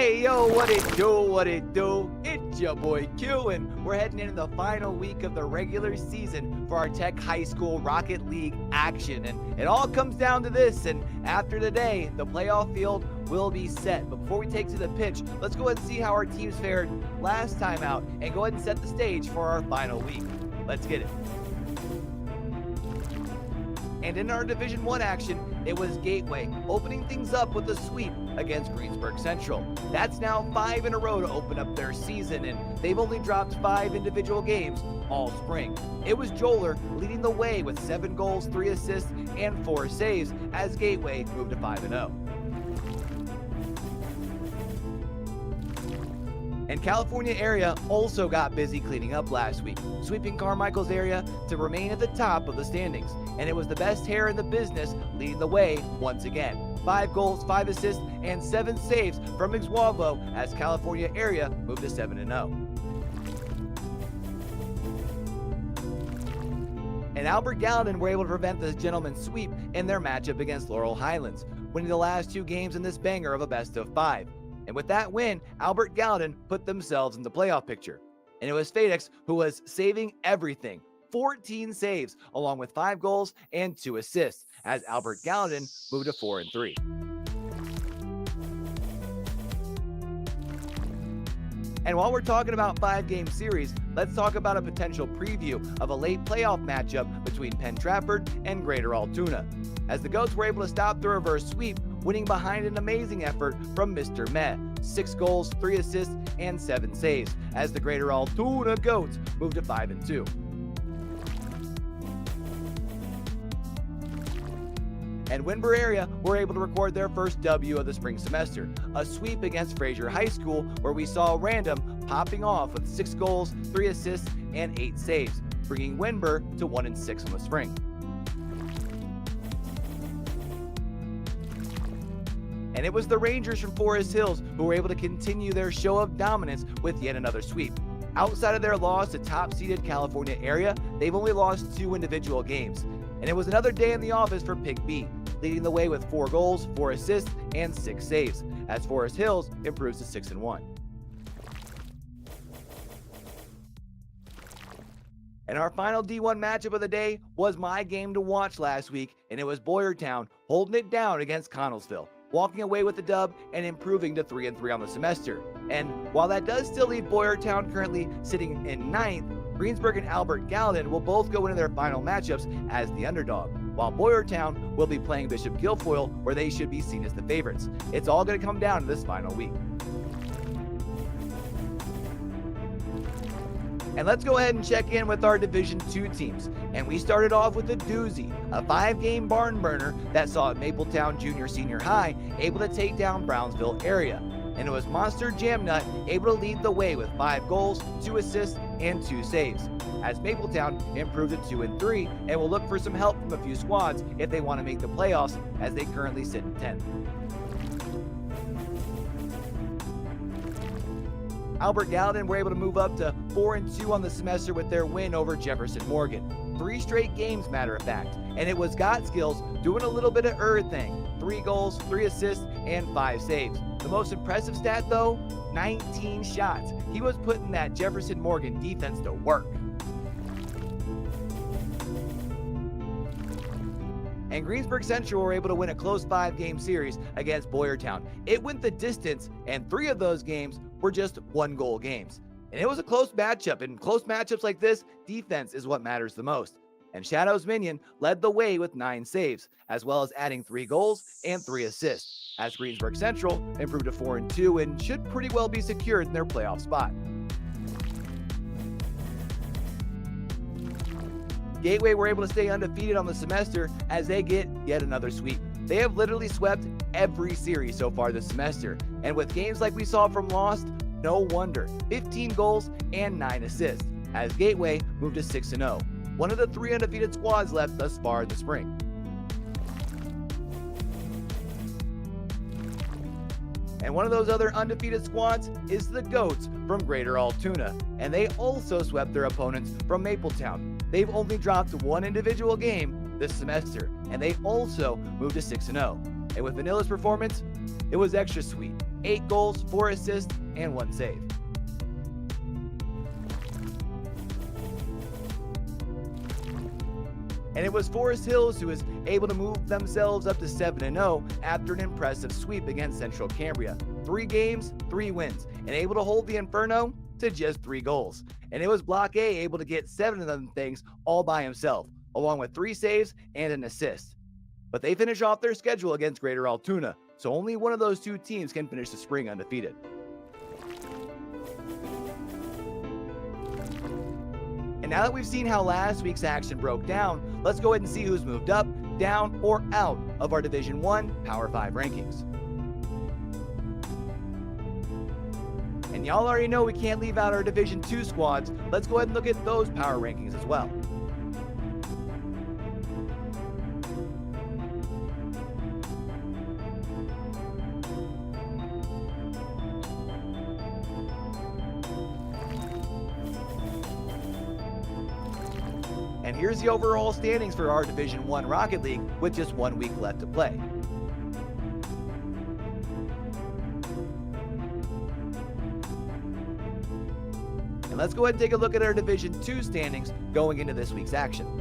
Hey, yo, what it do, what it do? It's your boy Q, and we're heading into the final week of the regular season for our Tech High School Rocket League action. And it all comes down to this, and after today, the playoff field will be set. But before we take to the pitch, let's go ahead and see how our teams fared last time out and go ahead and set the stage for our final week. Let's get it. And in our Division 1 action, it was Gateway opening things up with a sweep against Greensburg Central. That's now 5 in a row to open up their season, and they've only dropped 5 individual games all spring. It was Joler leading the way with 7 goals, 3 assists, and 4 saves as Gateway moved to 5-0. And California area also got busy cleaning up last week, sweeping Carmichael's area to remain at the top of the standings. And it was the best hair in the business leading the way once again. 5 goals, 5 assists, and 7 saves from Ixwavo as California area moved to 7-0. And Albert Gallatin were able to prevent the gentleman's sweep in their matchup against Laurel Highlands, winning the last 2 games in this banger of a best-of-5. And with that win, Albert Gallatin put themselves in the playoff picture. And it was Fadex who was saving everything. 14 saves, along with 5 goals and 2 assists, as Albert Gallatin moved to 4-3. And while we're talking about 5-game series, let's talk about a potential preview of a late playoff matchup between Penn Trafford and Greater Altoona, as the Goats were able to stop the reverse sweep, winning behind an amazing effort from Mr. Meh. 6 goals, 3 assists, and 7 saves, as the Greater Altoona Goats moved to 5-2. And Winburn area were able to record their first W of the spring semester, a sweep against Fraser High School, where we saw Random popping off with 6 goals, 3 assists, and 8 saves, bringing Winburn to 1-6 on the spring. And it was the Rangers from Forest Hills who were able to continue their show of dominance with yet another sweep. Outside of their loss to top-seeded California area, they've only lost 2 individual games. And it was another day in the office for Pig B, leading the way with 4 goals, 4 assists, and 6 saves, as Forest Hills improves to 6-1. And our final D1 matchup of the day was my game to watch last week, and it was Boyertown holding it down against Connellsville, walking away with the dub and improving to 3-3 on the semester. And while that does still leave Boyertown currently sitting in 9th, Greensburg and Albert Gallatin will both go into their final matchups as the underdog, while Boyertown will be playing Bishop Guilfoyle, where they should be seen as the favorites. It's all going to come down to this final week. And let's go ahead and check in with our Division 2 teams. And we started off with a doozy, a 5-game barn burner that saw Mapletown Junior Senior High able to take down Brownsville area. And it was Monster Jamnut able to lead the way with 5 goals, 2 assists, and 2 saves, as Mapletown improved to 2-3 and will look for some help from a few squads if they want to make the playoffs, as they currently sit in 10th. Albert Gallatin were able to move up to 4-2 on the semester with their win over Jefferson Morgan. 3 straight games, matter of fact, and it was Got Skills doing a little bit of thing. 3 goals, 3 assists, and 5 saves. The most impressive stat, though, 19 shots. He was putting that Jefferson Morgan defense to work. And Greensburg Central were able to win a close 5-game series against Boyertown. It went the distance, and 3 of those games were just 1-goal games. And it was a close matchup. In close matchups like this, defense is what matters the most. And Shadows Minion led the way with 9 saves, as well as adding 3 goals and 3 assists, as Greensburg Central improved to 4-2 and should pretty well be secured in their playoff spot. Gateway were able to stay undefeated on the semester as they get yet another sweep. They have literally swept every series so far this semester, and with games like we saw from Lost, no wonder. 15 goals and 9 assists, as Gateway moved to 6-0. One of the 3 undefeated squads left thus far in the spring. And one of those other undefeated squads is the Goats from Greater Altoona, and they also swept their opponents from Mapletown. They've only dropped 1 individual game this semester, and they also moved to 6-0. And with Vanilla's performance, It was extra sweet. 8 goals, 4 assists, and 1 save. And it was Forest Hills who was able to move themselves up to 7-0 after an impressive sweep against Central Cambria. 3 games, 3 wins, and able to hold the Inferno to just 3 goals. And it was Block A able to get 7 of them things all by himself, along with 3 saves and an assist. But they finish off their schedule against Greater Altoona, so only one of those 2 teams can finish the spring undefeated. And now that we've seen how last week's action broke down, let's go ahead and see who's moved up, down, or out of our Division 1 Power 5 rankings. And y'all already know we can't leave out our Division 2 squads. Let's go ahead and look at those power rankings as well. And here's the overall standings for our Division 1 Rocket League with just 1 week left to play. And let's go ahead and take a look at our Division 2 standings going into this week's action.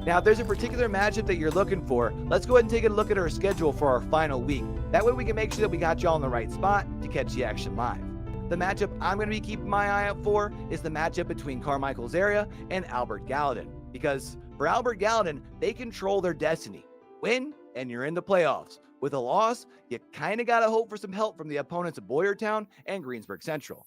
Now, if there's a particular matchup that you're looking for, let's go ahead and take a look at our schedule for our final week. That way we can make sure that we got y'all in the right spot to catch the action live. The matchup I'm going to be keeping my eye out for is the matchup between Carmichael's area and Albert Gallatin. Because for Albert Gallatin, they control their destiny. Win, and you're in the playoffs. With a loss, you kind of got to hope for some help from the opponents of Boyertown and Greensburg Central.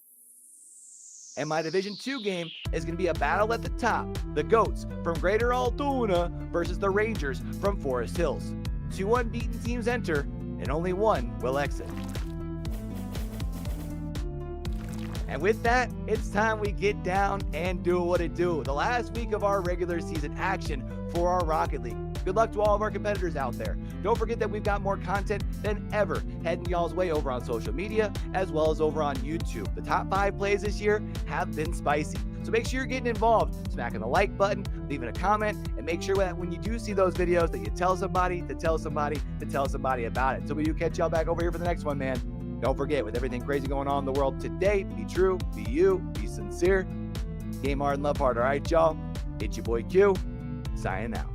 And my Division 2 game is going to be a battle at the top. The Goats from Greater Altoona versus the Rangers from Forest Hills. 2 unbeaten teams enter, and only 1 will exit. And with that, it's time we get down and do what it do. The last week of our regular season action for our Rocket League. Good luck to all of our competitors out there. Don't forget that we've got more content than ever heading y'all's way over on social media as well as over on YouTube. The top 5 plays this year have been spicy. So make sure you're getting involved, smacking the like button, leaving a comment, and make sure that when you do see those videos that you tell somebody to tell somebody to tell somebody about it. So we do catch y'all back over here for the next one, man. Don't forget, with everything crazy going on in the world today, be true, be you, be sincere, game hard and love hard. All right, y'all? It's your boy Q, signing out.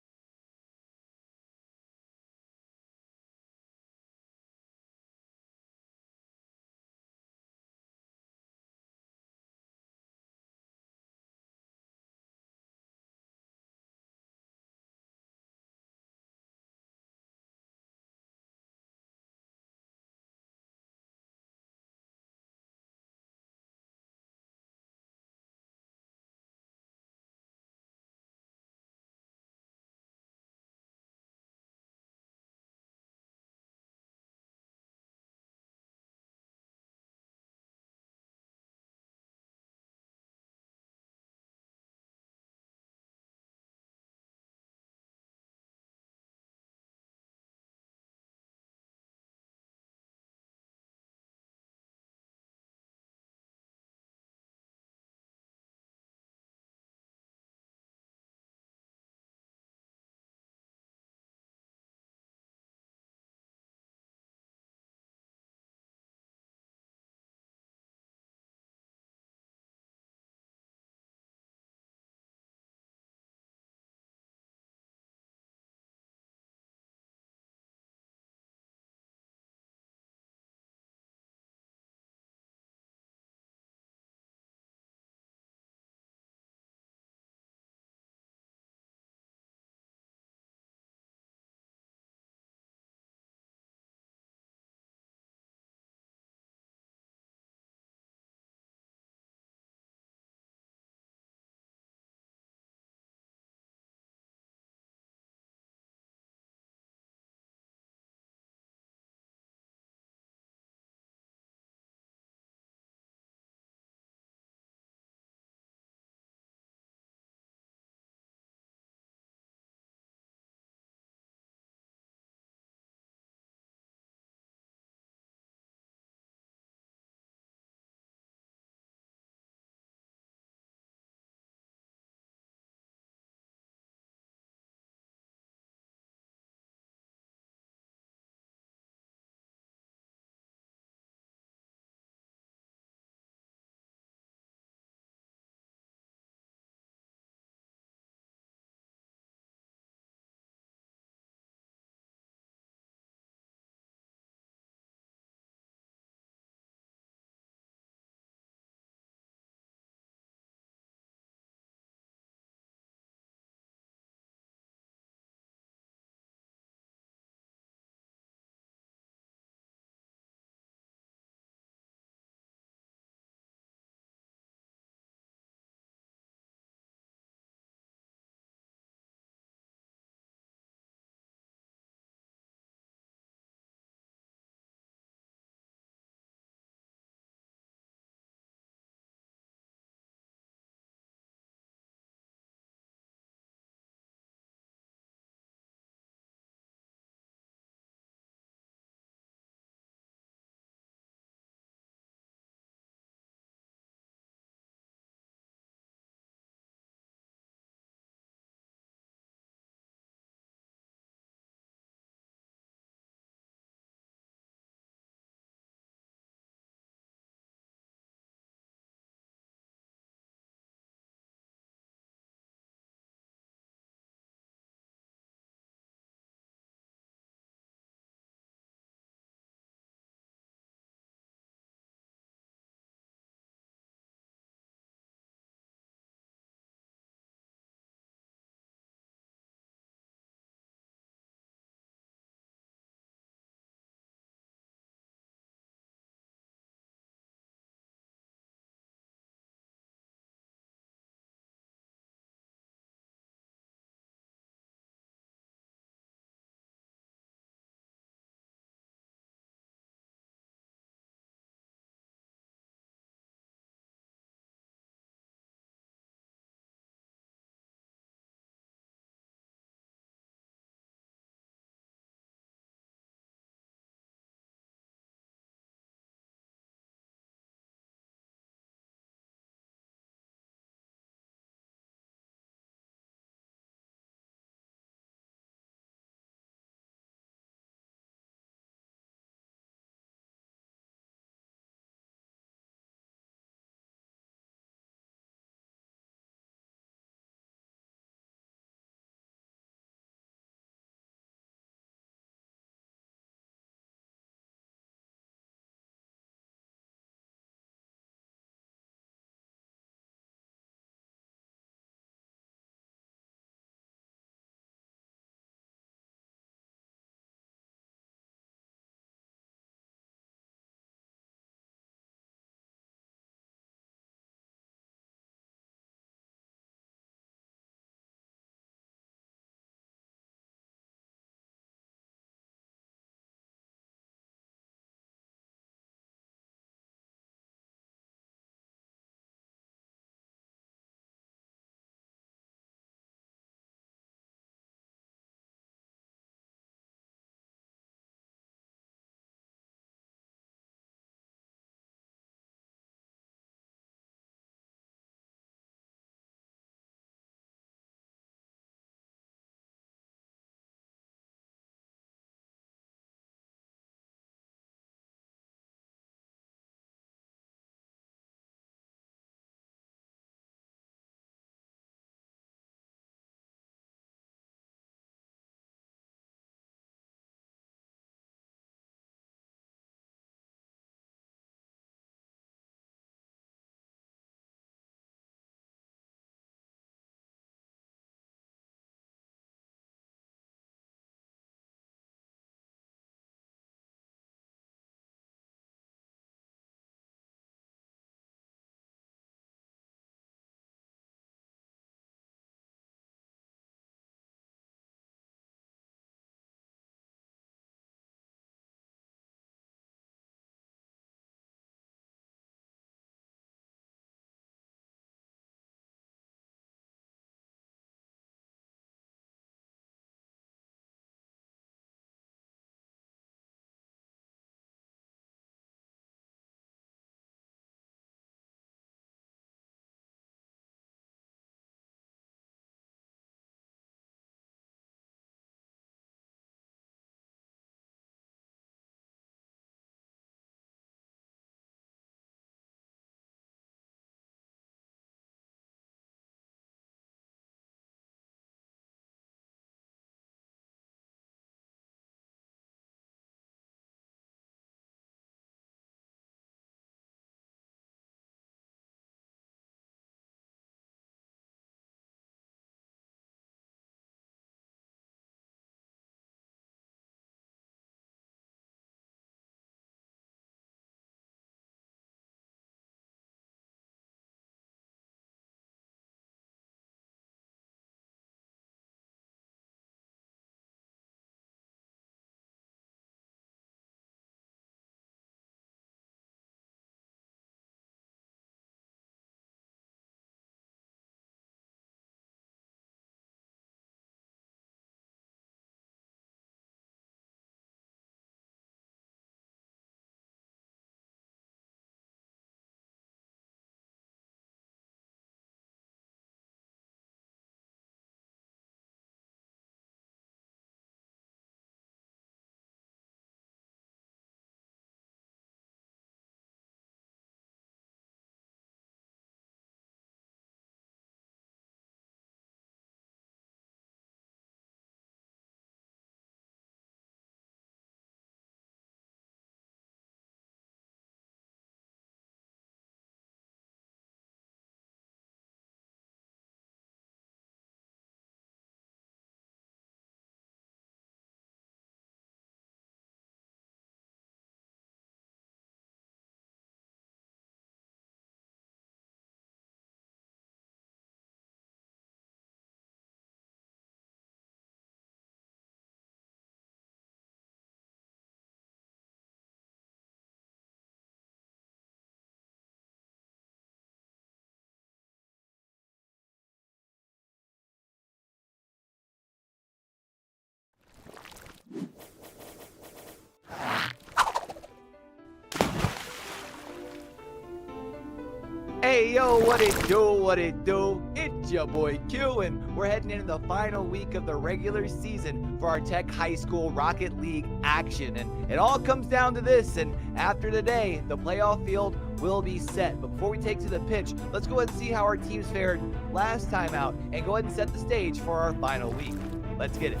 Hey, yo, what it do, what it do? It's your boy Q, and we're heading into the final week of the regular season for our Tech High School Rocket League action. And it all comes down to this, and after today, the playoff field will be set. But before we take to the pitch, let's go ahead and see how our teams fared last time out and go ahead and set the stage for our final week. Let's get it.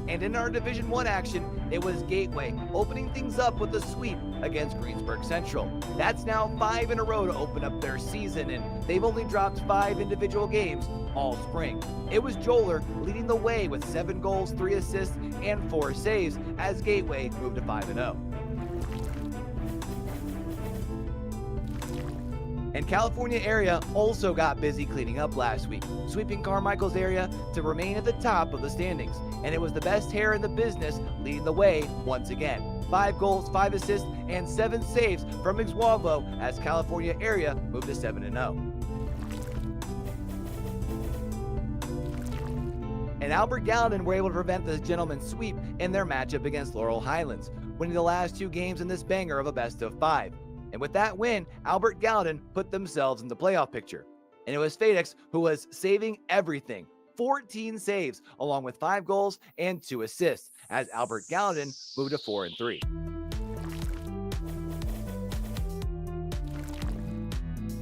And in our Division 1 action, it was Gateway opening things up with a sweep against Greensburg Central. That's now 5 in a row to open up their season, and they've only dropped 5 individual games all spring. It was Joler leading the way with 7 goals, 3 assists, and 4 saves as Gateway moved to 5-0. And California area also got busy cleaning up last week, sweeping Carmichael's area to remain at the top of the standings. And it was the best hair in the business leading the way once again. 5 goals, 5 assists, and 7 saves from Ixwavo as California area moved to 7-0. And Albert Gallatin were able to prevent the gentleman's sweep in their matchup against Laurel Highlands, winning the last 2 games in this banger of a best of 5. And with that win, Albert Gallatin put themselves in the playoff picture. And it was FedEx who was saving everything. 14 saves, along with 5 goals and 2 assists, as Albert Gallatin moved to 4-3.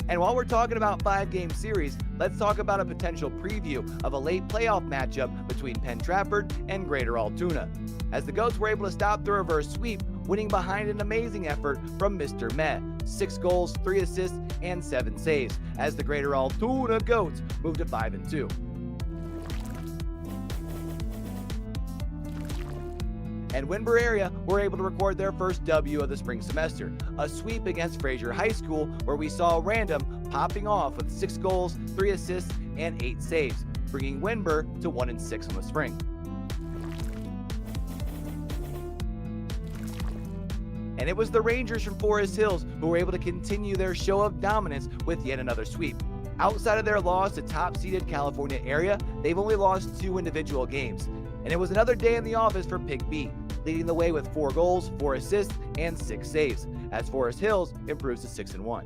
And while we're talking about 5-game series, let's talk about a potential preview of a late playoff matchup between Penn Trafford and Greater Altoona, as the Goats were able to stop the reverse sweep, winning behind an amazing effort from Mr. Met. 6 goals, 3 assists, and 7 saves, as the Greater Altoona Goats moved to 5-2. And Winber area were able to record their first W of the spring semester, a sweep against Fraser High School, where we saw Random popping off with 6 goals, 3 assists, and 8 saves, bringing Winber to 1-6 in the spring. And it was the Rangers from Forest Hills who were able to continue their show of dominance with yet another sweep. Outside of their loss to top-seeded California area, they've only lost 2 individual games. And it was another day in the office for Pig B, leading the way with 4 goals, 4 assists, and 6 saves, as Forest Hills improves to 6-1.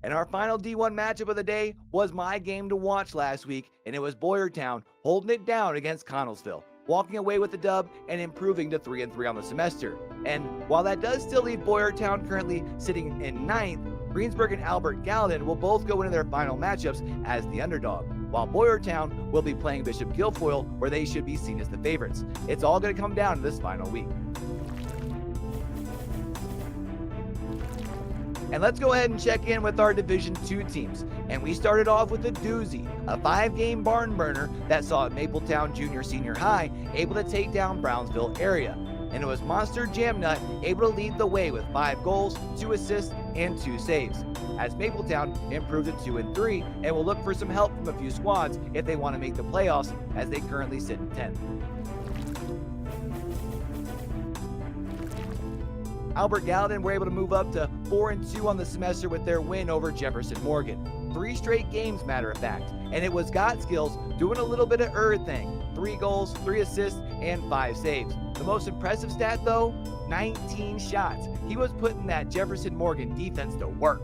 And our final D1 matchup of the day was my game to watch last week, and it was Boyertown holding it down against Connellsville, walking away with the dub and improving to 3-3 on the semester. And while that does still leave Boyertown currently sitting in 9th, Greensburg and Albert Gallatin will both go into their final matchups as the underdog, while Boyertown will be playing Bishop Guilfoyle, where they should be seen as the favorites. It's all going to come down to this final week. And let's go ahead and check in with our Division 2 teams. And we started off with a doozy, a 5-game barn burner that saw Mapletown Junior Senior High able to take down Brownsville area. And it was Monster Jamnut able to lead the way with 5 goals, 2 assists, and 2 saves, as Mapletown improved to 2-3 and will look for some help from a few squads if they want to make the playoffs, as they currently sit in 10th. Albert Gallatin were able to move up to 4-2 on the semester with their win over Jefferson Morgan. 3 straight games, matter of fact, and it was Got Skills doing a little bit of thing. 3 goals, 3 assists, and 5 saves. The most impressive stat though, 19 shots. He was putting that Jefferson Morgan defense to work.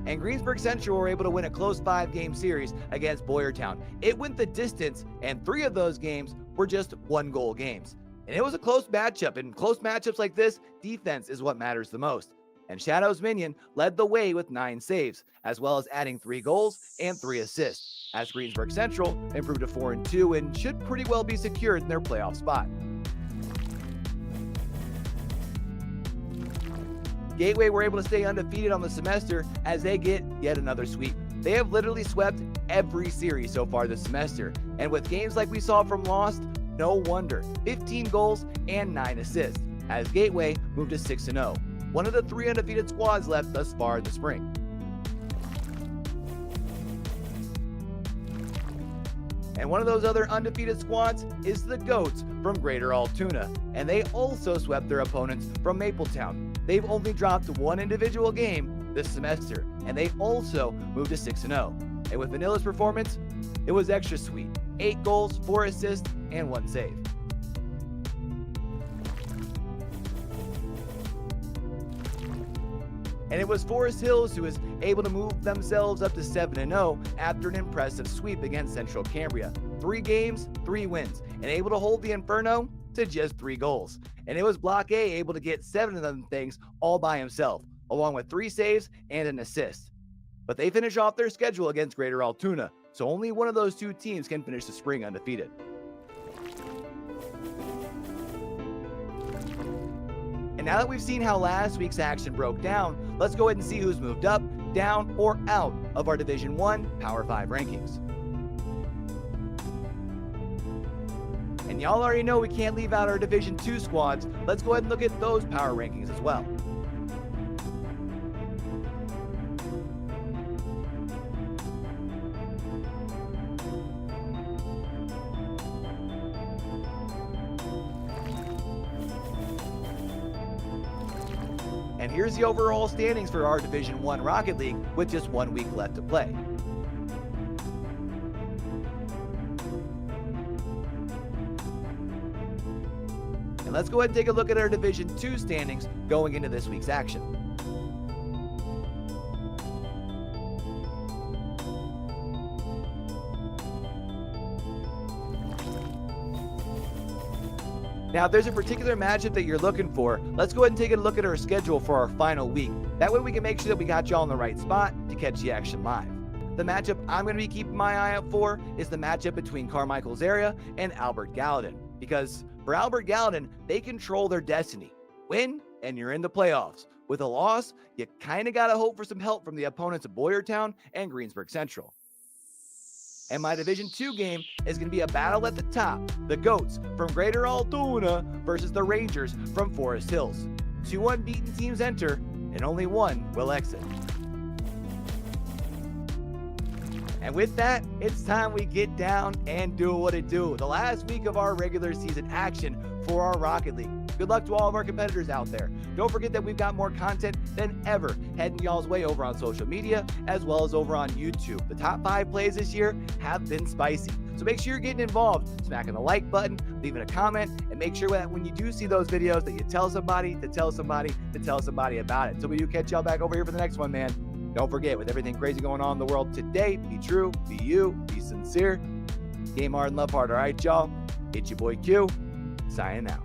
And Greensburg Central were able to win a close 5-game series against Boyertown. It went the distance, and 3 of those games were just 1-goal games. And it was a close matchup, and close matchups like this, defense is what matters the most. And Shadows Minion led the way with 9 saves, as well as adding 3 goals and 3 assists, as Greensburg Central improved to 4-2 and should pretty well be secured in their playoff spot. Gateway were able to stay undefeated on the semester as they get yet another sweep. They have literally swept every series so far this semester, and with games like we saw from Lost, no wonder. 15 goals and 9 assists, as Gateway moved to 6-0, one of the 3 undefeated squads left thus far in the spring. And one of those other undefeated squads is the Goats from Greater Altoona, and they also swept their opponents from Mapletown. They've only dropped 1 individual game this semester, and they also moved to 6-0. And with Vanilla's performance, it was extra sweet. 8 goals, 4 assists, and 1 save. And it was Forest Hills who was able to move themselves up to 7-0 after an impressive sweep against Central Cambria. 3 games, 3 wins, and able to hold the Inferno to just 3 goals. And it was Block A able to get 7 of them things all by himself, along with 3 saves and an assist. But they finish off their schedule against Greater Altoona, so only one of those 2 teams can finish the spring undefeated. And now that we've seen how last week's action broke down, let's go ahead and see who's moved up, down, or out of our Division 1 Power 5 rankings. And y'all already know we can't leave out our Division 2 squads. Let's go ahead and look at those power rankings as well. And here's the overall standings for our Division 1 Rocket League with just 1 week left to play. And let's go ahead and take a look at our Division 2 standings going into this week's action. Now, if there's a particular matchup that you're looking for, let's go ahead and take a look at our schedule for our final week. That way we can make sure that we got y'all in the right spot to catch the action live. The matchup I'm going to be keeping my eye out for is the matchup between Carmichael's area and Albert Gallatin. Because for Albert Gallatin, they control their destiny. Win, and you're in the playoffs. With a loss, you kind of got to hope for some help from the opponents of Boyertown and Greensburg Central. And my Division 2 game is going to be a battle at the top. The Goats from Greater Altoona versus the Rangers from Forest Hills. 2 unbeaten teams enter, and only 1 will exit. And with that, it's time we get down and do what it do. The last week of our regular season action for our Rocket League. Good luck to all of our competitors out there. Don't forget that we've got more content than ever heading y'all's way over on social media as well as over on YouTube. The top 5 plays this year have been spicy. So make sure you're getting involved, smacking the like button, leaving a comment, and make sure that when you do see those videos that you tell somebody to tell somebody to tell somebody about it. So we do catch y'all back over here for the next one, man. Don't forget, with everything crazy going on in the world today, be true, be you, be sincere. Game hard and love hard, all right, y'all? It's your boy Q, signing out.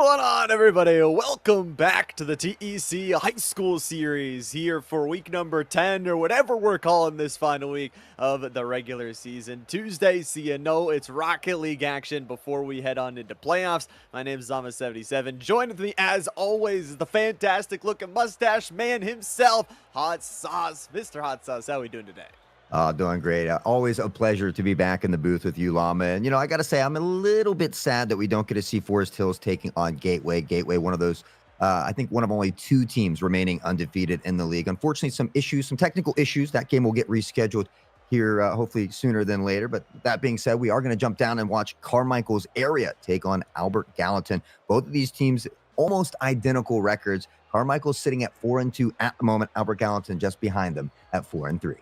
going on, everybody? Welcome back to the TEC High School Series here for week number 10, or whatever we're calling this final week of the regular season. Tuesday, so you know it's Rocket League action before we head on into playoffs. My name is Zama77. Joined with me, as always, is the fantastic-looking mustache man himself, Hot Sauce. Mr. Hot Sauce, how are we doing today? Doing great. Always a pleasure to be back in the booth with you, Llama. And, I got to say, I'm a little bit sad that we don't get to see Forest Hills taking on Gateway. Gateway, one of those, I think one of only 2 teams remaining undefeated in the league. Unfortunately, some technical issues. That game will get rescheduled here hopefully sooner than later. But that being said, we are going to jump down and watch Carmichael's area take on Albert Gallatin. Both of these teams, almost identical records. Carmichael's sitting at 4-2 at the moment. Albert Gallatin just behind them at 4-3.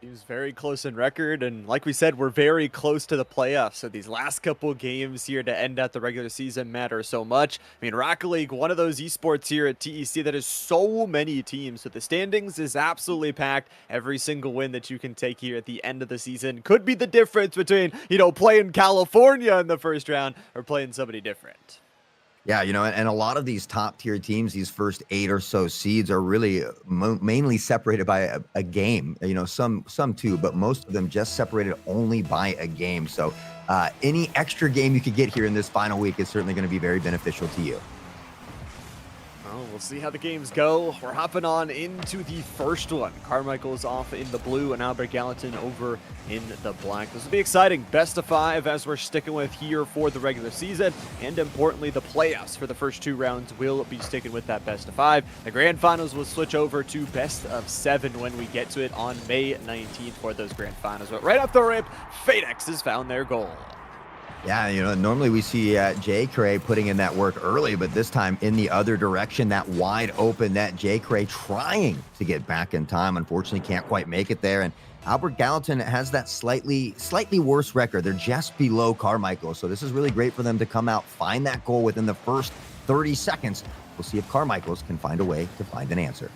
He was very close in record, and like we said, we're very close to the playoffs, so these last couple games here to end out the regular season matter so much. I mean, Rocket League, one of those esports here at TEC that has so many teams, so the standings is absolutely packed. Every single win that you can take here at the end of the season could be the difference between, playing California in the first round or playing somebody different. Yeah, and a lot of these top-tier teams, these first 8 or so seeds are really mainly separated by a game. Some 2, but most of them just separated only by a game. So any extra game you could get here in this final week is certainly going to be very beneficial to you. Well, we'll see how the games go. We're hopping on into the first one. Carmichael's off in the blue and Albert Gallatin over in the black. This will be exciting. Best of 5 as we're sticking with here for the regular season. And importantly, the playoffs for the first 2 rounds will be sticking with that best of 5. The grand finals will switch over to best of 7 when we get to it on May 19th for those grand finals. But right off the rip, FadeX has found their goal. Yeah, normally we see J. Cray putting in that work early, but this time in the other direction, that wide open net. J. Cray trying to get back in time. Unfortunately, can't quite make it there. And Albert Gallatin has that slightly worse record. They're just below Carmichael. So this is really great for them to come out, find that goal within the first 30 seconds. We'll see if Carmichael's can find a way to find an answer.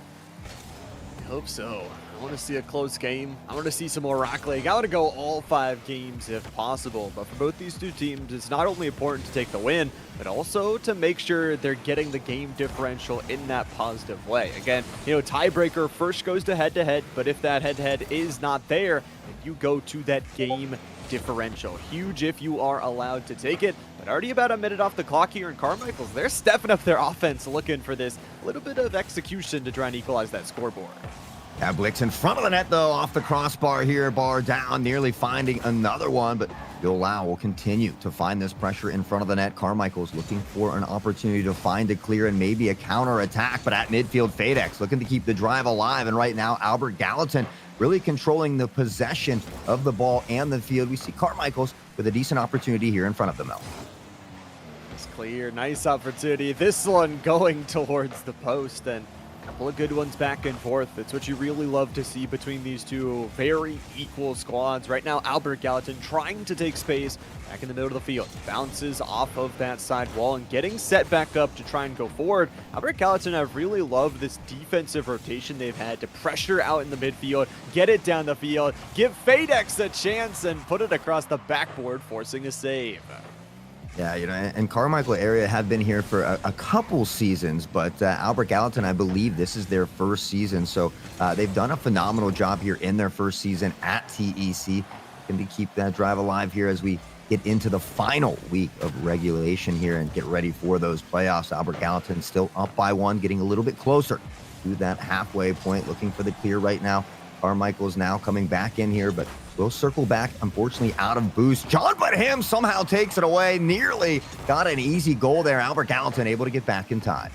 I hope so. I want to see a close game. I want to see some more Rocket League. I want to go all 5 games if possible. But for both these 2 teams, it's not only important to take the win, but also to make sure they're getting the game differential in that positive way. Again, tiebreaker first goes to head-to-head, but if that head-to-head is not there, then you go to that game differential. Huge if you are allowed to take it. But already about a minute off the clock here in Carmichael's. They're stepping up their offense, looking for this little bit of execution to try and equalize that scoreboard. Yeah, Blix in front of the net, though, off the crossbar here, bar down, nearly finding another one, but Bill Lau will continue to find this pressure in front of the net. Carmichael's looking for an opportunity to find a clear and maybe a counter-attack, but at midfield, FadeX looking to keep the drive alive, and right now, Albert Gallatin really controlling the possession of the ball and the field. We see Carmichael's with a decent opportunity here in front of them, though. It's clear, nice opportunity. This one going towards the post, and a couple of good ones back and forth. It's what you really love to see between these 2 very equal squads. Right now, Albert Gallatin trying to take space back in the middle of the field. Bounces off of that side wall and getting set back up to try and go forward. Albert Gallatin have really loved this defensive rotation they've had to pressure out in the midfield, get it down the field, give FadeX a chance, and put it across the backboard, forcing a save. Yeah, and Carmichael area have been here for a couple seasons, but Albert Gallatin, I believe this is their first season. So they've done a phenomenal job here in their first season at TEC. Going to keep that drive alive here as we get into the final week of regulation here and get ready for those playoffs. Albert Gallatin still up by 1, getting a little bit closer to that halfway point, looking for the clear right now. Carmichael's now coming back in here, but we'll circle back, unfortunately, out of boost. John But Him somehow takes it away. Nearly got an easy goal there. Albert Gallatin able to get back in time.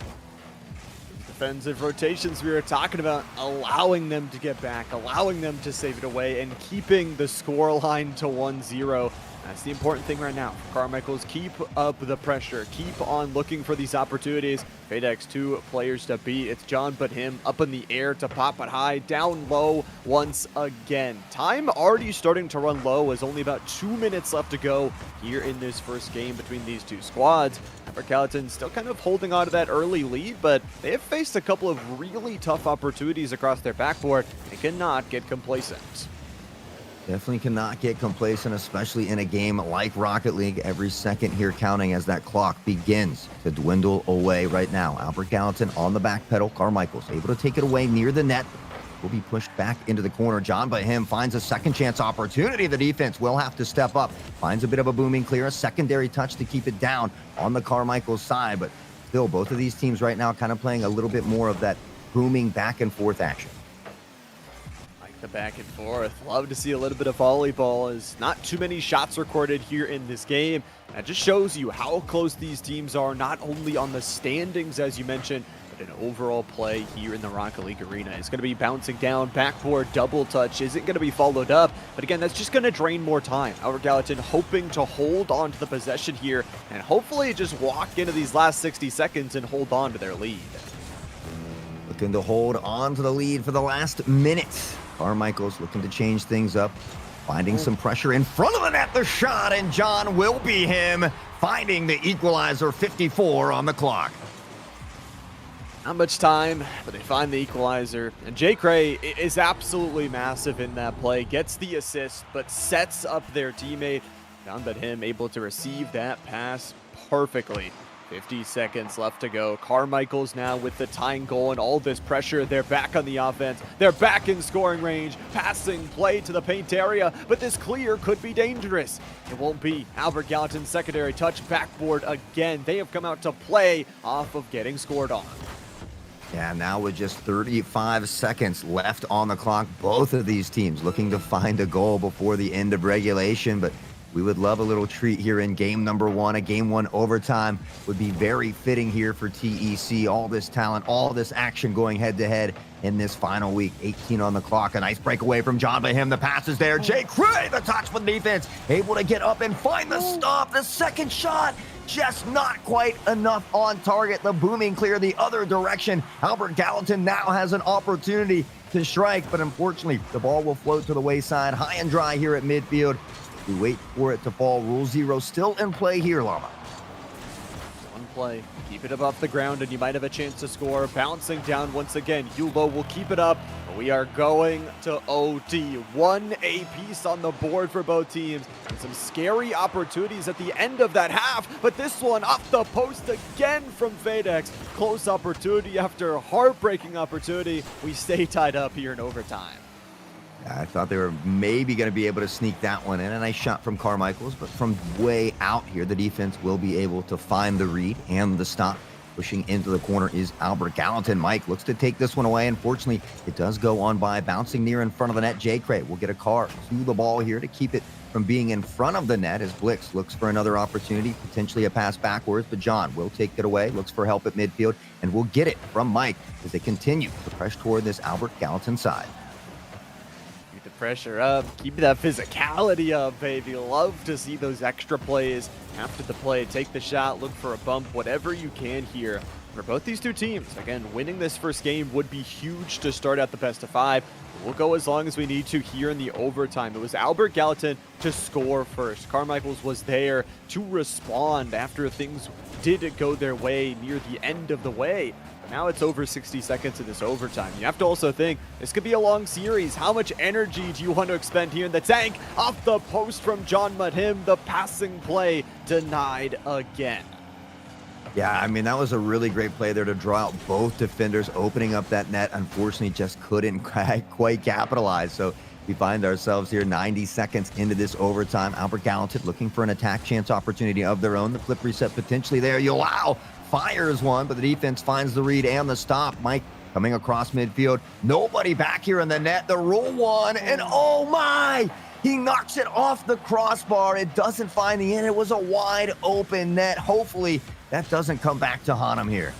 Defensive rotations we were talking about, allowing them to get back, allowing them to save it away, and keeping the score line to 1-0. That's the important thing right now. Carmichael's keep up the pressure, keep on looking for these opportunities. FadeX 2 players to beat. It's John But Him up in the air to pop it high, down low once again. Time already starting to run low as only about 2 minutes left to go here in this first game between these 2 squads. Albert Gallatin still kind of holding on to that early lead, but they have faced a couple of really tough opportunities across their backboard and cannot get complacent. Definitely cannot get complacent, especially in a game like Rocket League. Every second here counting as that clock begins to dwindle away right now. Albert Gallatin on the back pedal. Carmichael's able to take it away near the net. Will be pushed back into the corner. John Bahim finds a second chance opportunity. The defense will have to step up. Finds a bit of a booming clear. A secondary touch to keep it down on the Carmichael side. But still, both of these teams right now kind of playing a little bit more of that booming back and forth action. The back and forth. Love to see a little bit of volleyball, as not too many shots recorded here in this game. That just shows you how close these teams are, not only on the standings, as you mentioned, but an overall play here in the Rocket League arena. It's going to be bouncing down, backboard, double touch. Isn't going to be followed up, but again, that's just going to drain more time. Albert Gallatin hoping to hold on to the possession here and hopefully just walk into these last 60 seconds and hold on to their lead. Looking to hold on to the lead for the last minute. Carmichael's looking to change things up, finding some pressure in front of the net. The shot, and John will be him, finding the equalizer. 54 on the clock. Not much time, but they find the equalizer. And Jay Cray is absolutely massive in that play. Gets the assist, but sets up their teammate. Found that him able to receive that pass perfectly. 50 seconds left to go. Carmichael's now with the tying goal and all this pressure. They're back on the offense. They're back in scoring range. Passing play to the paint area, but this clear could be dangerous. It won't be. Albert Gallatin's secondary touch, backboard again. They have come out to play off of getting scored on. Yeah, now with just 35 seconds left on the clock, both of these teams looking to find a goal before the end of regulation, but we would love a little treat here in game number one. A game one overtime would be very fitting here for TEC. All this talent, all this action going head to head in this final week. 18 on the clock. A nice breakaway from John Bahim. The pass is there. Jay Cray, the touch for the defense. Able to get up and find the stop. The second shot, just not quite enough on target. The booming clear the other direction. Albert Gallatin now has an opportunity to strike, but unfortunately, the ball will float to the wayside. High and dry here at midfield. We wait for it to fall. Rule 0 still in play here, Llama. One play. Keep it above the ground and you might have a chance to score. Bouncing down once again. Yulo will keep it up. We are going to OT. One apiece on the board for both teams. And some scary opportunities at the end of that half. But this one off the post again from Fadex. Close opportunity after heartbreaking opportunity. We stay tied up here in overtime. I thought they were maybe going to be able to sneak that one in. A nice shot from Carmichael's, but from way out here, the defense will be able to find the read and the stop. Pushing into the corner is Albert Gallatin. Mike looks to take this one away. Unfortunately, it does go on by. Bouncing near in front of the net. J. Cray will get a car to the ball here to keep it from being in front of the net as Blix looks for another opportunity, potentially a pass backwards, but John will take it away, looks for help at midfield, and will get it from Mike as they continue to press toward this Albert Gallatin side. The pressure up, keep that physicality up, baby. Love to see those extra plays after the play. Take the shot, look for a bump, whatever you can here. For both these two teams, again, winning this first game would be huge to start out the best of 5. We'll go as long as we need to here in the overtime. It was Albert Gallatin to score first. Carmichael's was there to respond after things did go their way near the end of the way. Now it's over 60 seconds in this overtime. You have to also think, this could be a long series. How much energy do you want to expend here in the tank? Off the post from John Bahim, the passing play denied again. Yeah, I mean, that was a really great play there to draw out both defenders, opening up that net. Unfortunately, just couldn't quite capitalize. So we find ourselves here 90 seconds into this overtime. Albert Gallatin looking for an attack chance opportunity of their own. The flip reset potentially there. Wow! Fires one, but the defense finds the read and the stop. Mike coming across midfield. Nobody back here in the net. The rule one, and oh my! He knocks it off the crossbar. It doesn't find the end. It was a wide open net. Hopefully, that doesn't come back to haunt him here.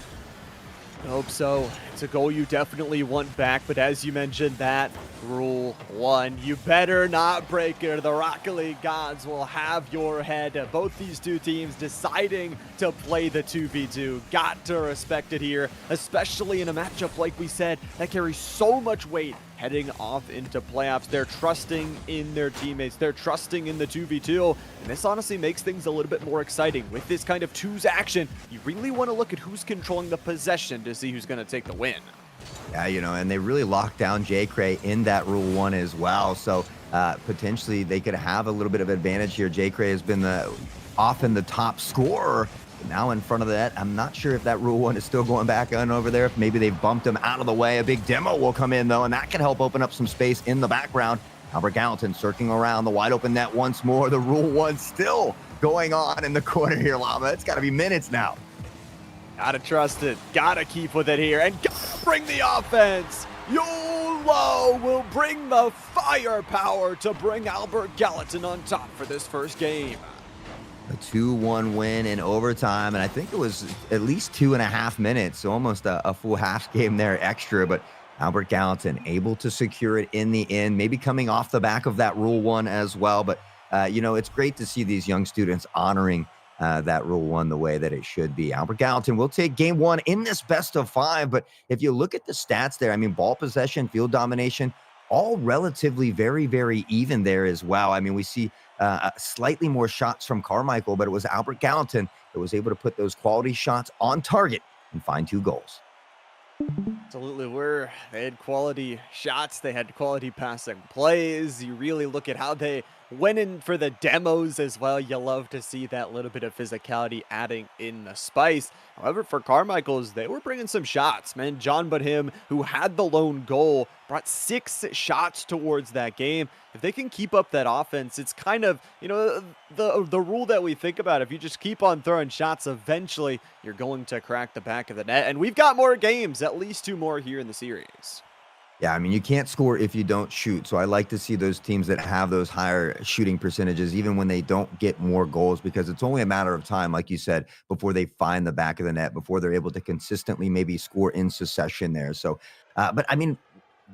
I hope so. It's a goal you definitely want back, but as you mentioned, that rule 1, you better not break it or the Rocket League gods will have your head. Both these two teams deciding to play the 2v2. Got to respect it here, especially in a matchup, like we said, that carries so much weight heading off into playoffs. They're trusting in their teammates. They're trusting in the 2v2. And this honestly makes things a little bit more exciting. With this kind of twos action, you really want to look at who's controlling the possession to see who's going to take the win. Yeah, and they really locked down J. Cray in that Rule 1 as well. So potentially they could have a little bit of advantage here. J. Cray has been often the top scorer. Now in front of that, I'm not sure if that Rule 1 is still going back on over there. If maybe they've bumped him out of the way. A big demo will come in, though, and that can help open up some space in the background. Albert Gallatin circling around the wide open net once more. The Rule 1 still going on in the corner here, Llama. It's got to be minutes now. Gotta trust it. Gotta keep with it here. And gotta bring the offense. YOLO will bring the firepower to bring Albert Gallatin on top for this first game. A 2-1 win in overtime, and I think it was at least 2.5 minutes, so almost a full half game there extra, but Albert Gallatin able to secure it in the end, maybe coming off the back of that Rule 1 as well, but it's great to see these young students honoring that Rule 1 the way that it should be. Albert Gallatin will take game 1 in this best of 5, but if you look at the stats there, I mean, ball possession, field domination, all relatively very, very even there as well. I mean, we see slightly more shots from Carmichael, but it was Albert Gallatin that was able to put those quality shots on target and find 2 goals. Absolutely. They had quality shots. They had quality passing plays. You really look at how they went in for the demos as well. You love to see that little bit of physicality adding in the spice. However, for Carmichael's, they were bringing some shots, man. John Budhim, who had the lone goal, brought 6 shots towards that game. If they can keep up that offense, it's kind of, the rule that we think about. If you just keep on throwing shots, eventually you're going to crack the back of the net. And we've got more games, at least 2 more here in the series. Yeah, I mean, you can't score if you don't shoot. So I like to see those teams that have those higher shooting percentages, even when they don't get more goals, because it's only a matter of time, like you said, before they find the back of the net, before they're able to consistently maybe score in succession there. So, but I mean,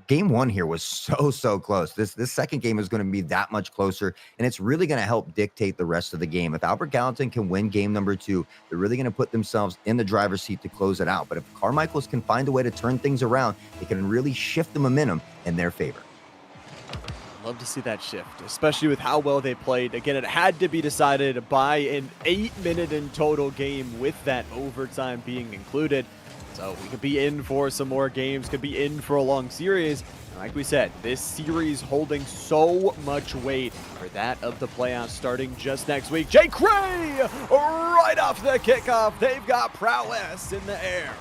game 1 here was so close. This second game is going to be that much closer, and it's really going to help dictate the rest of the game. If Albert Gallatin can win game number 2, they're really going to put themselves in the driver's seat to close it out. But if Carmichael's can find a way to turn things around, they can really shift the momentum in their favor. Love to see that shift, especially with how well they played. Again, it had to be decided by an 8-minute in total game with that overtime being included. So we could be in for some more games, could be in for a long series. And like we said, this series holding so much weight for that of the playoffs starting just next week. J. Cray, right off the kickoff, they've got prowess in the air.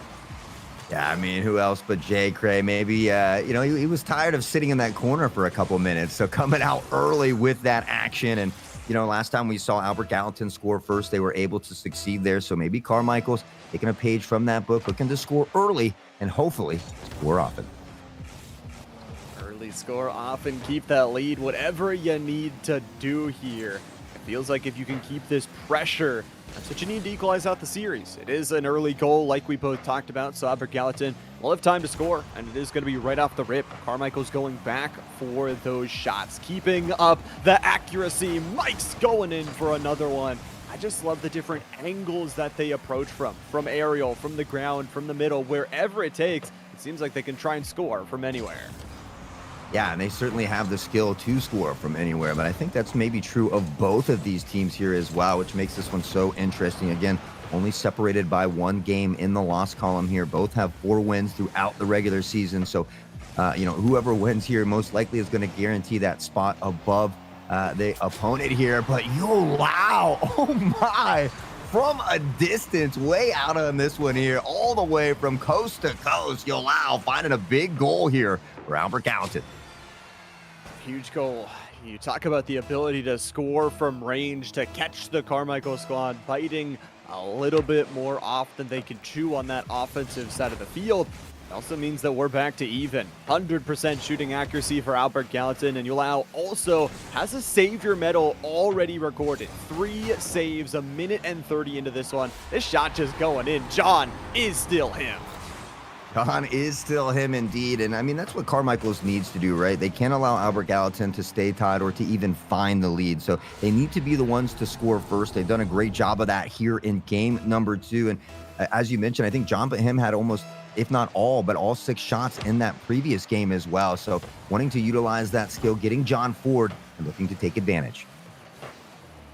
Yeah, I mean, who else but J. Cray? Maybe, he was tired of sitting in that corner for a couple minutes. So coming out early with that action. And, last time we saw Albert Gallatin score first, they were able to succeed there. So maybe Carmichael's taking a page from that book, looking to score early and hopefully score often. Early score often, keep that lead, whatever you need to do here. It feels like if you can keep this pressure, that's what you need to equalize out the series. It is an early goal like we both talked about, so Albert Gallatin will have time to score, and it is going to be right off the rip. Carmichael's going back for those shots, keeping up the accuracy. Mike's going in for another one. I just love the different angles that they approach from aerial, from the ground, from the middle, wherever it takes. It seems like they can try and score from anywhere. Yeah, and they certainly have the skill to score from anywhere, but I think that's maybe true of both of these teams here as well, which makes this one so interesting. Again, only separated by 1 game in the loss column here. Both have 4 wins throughout the regular season, so whoever wins here most likely is going to guarantee that spot above the opponent here. But wow, oh my, from a distance, way out on this one here, all the way from coast to coast. Wow, finding a big goal here for Albert Gallatin. Huge goal. You talk about the ability to score from range, to catch the Carmichael squad biting a little bit more off than they can chew on that offensive side of the field. It also means that we're back to even. 100% shooting accuracy for Albert Gallatin, and Yulau also has a savior medal already recorded. 3 saves, 1:30 into this one. This shot just going in. John is still him. John is still him indeed, and I mean, that's what Carmichael's needs to do, right? They can't allow Albert Gallatin to stay tied or to even find the lead, so they need to be the ones to score first. They've done a great job of that here in game number 2, and as you mentioned, I think John Bahim had almost, if not all, but all 6 shots in that previous game as well, so wanting to utilize that skill, getting John forward, and looking to take advantage.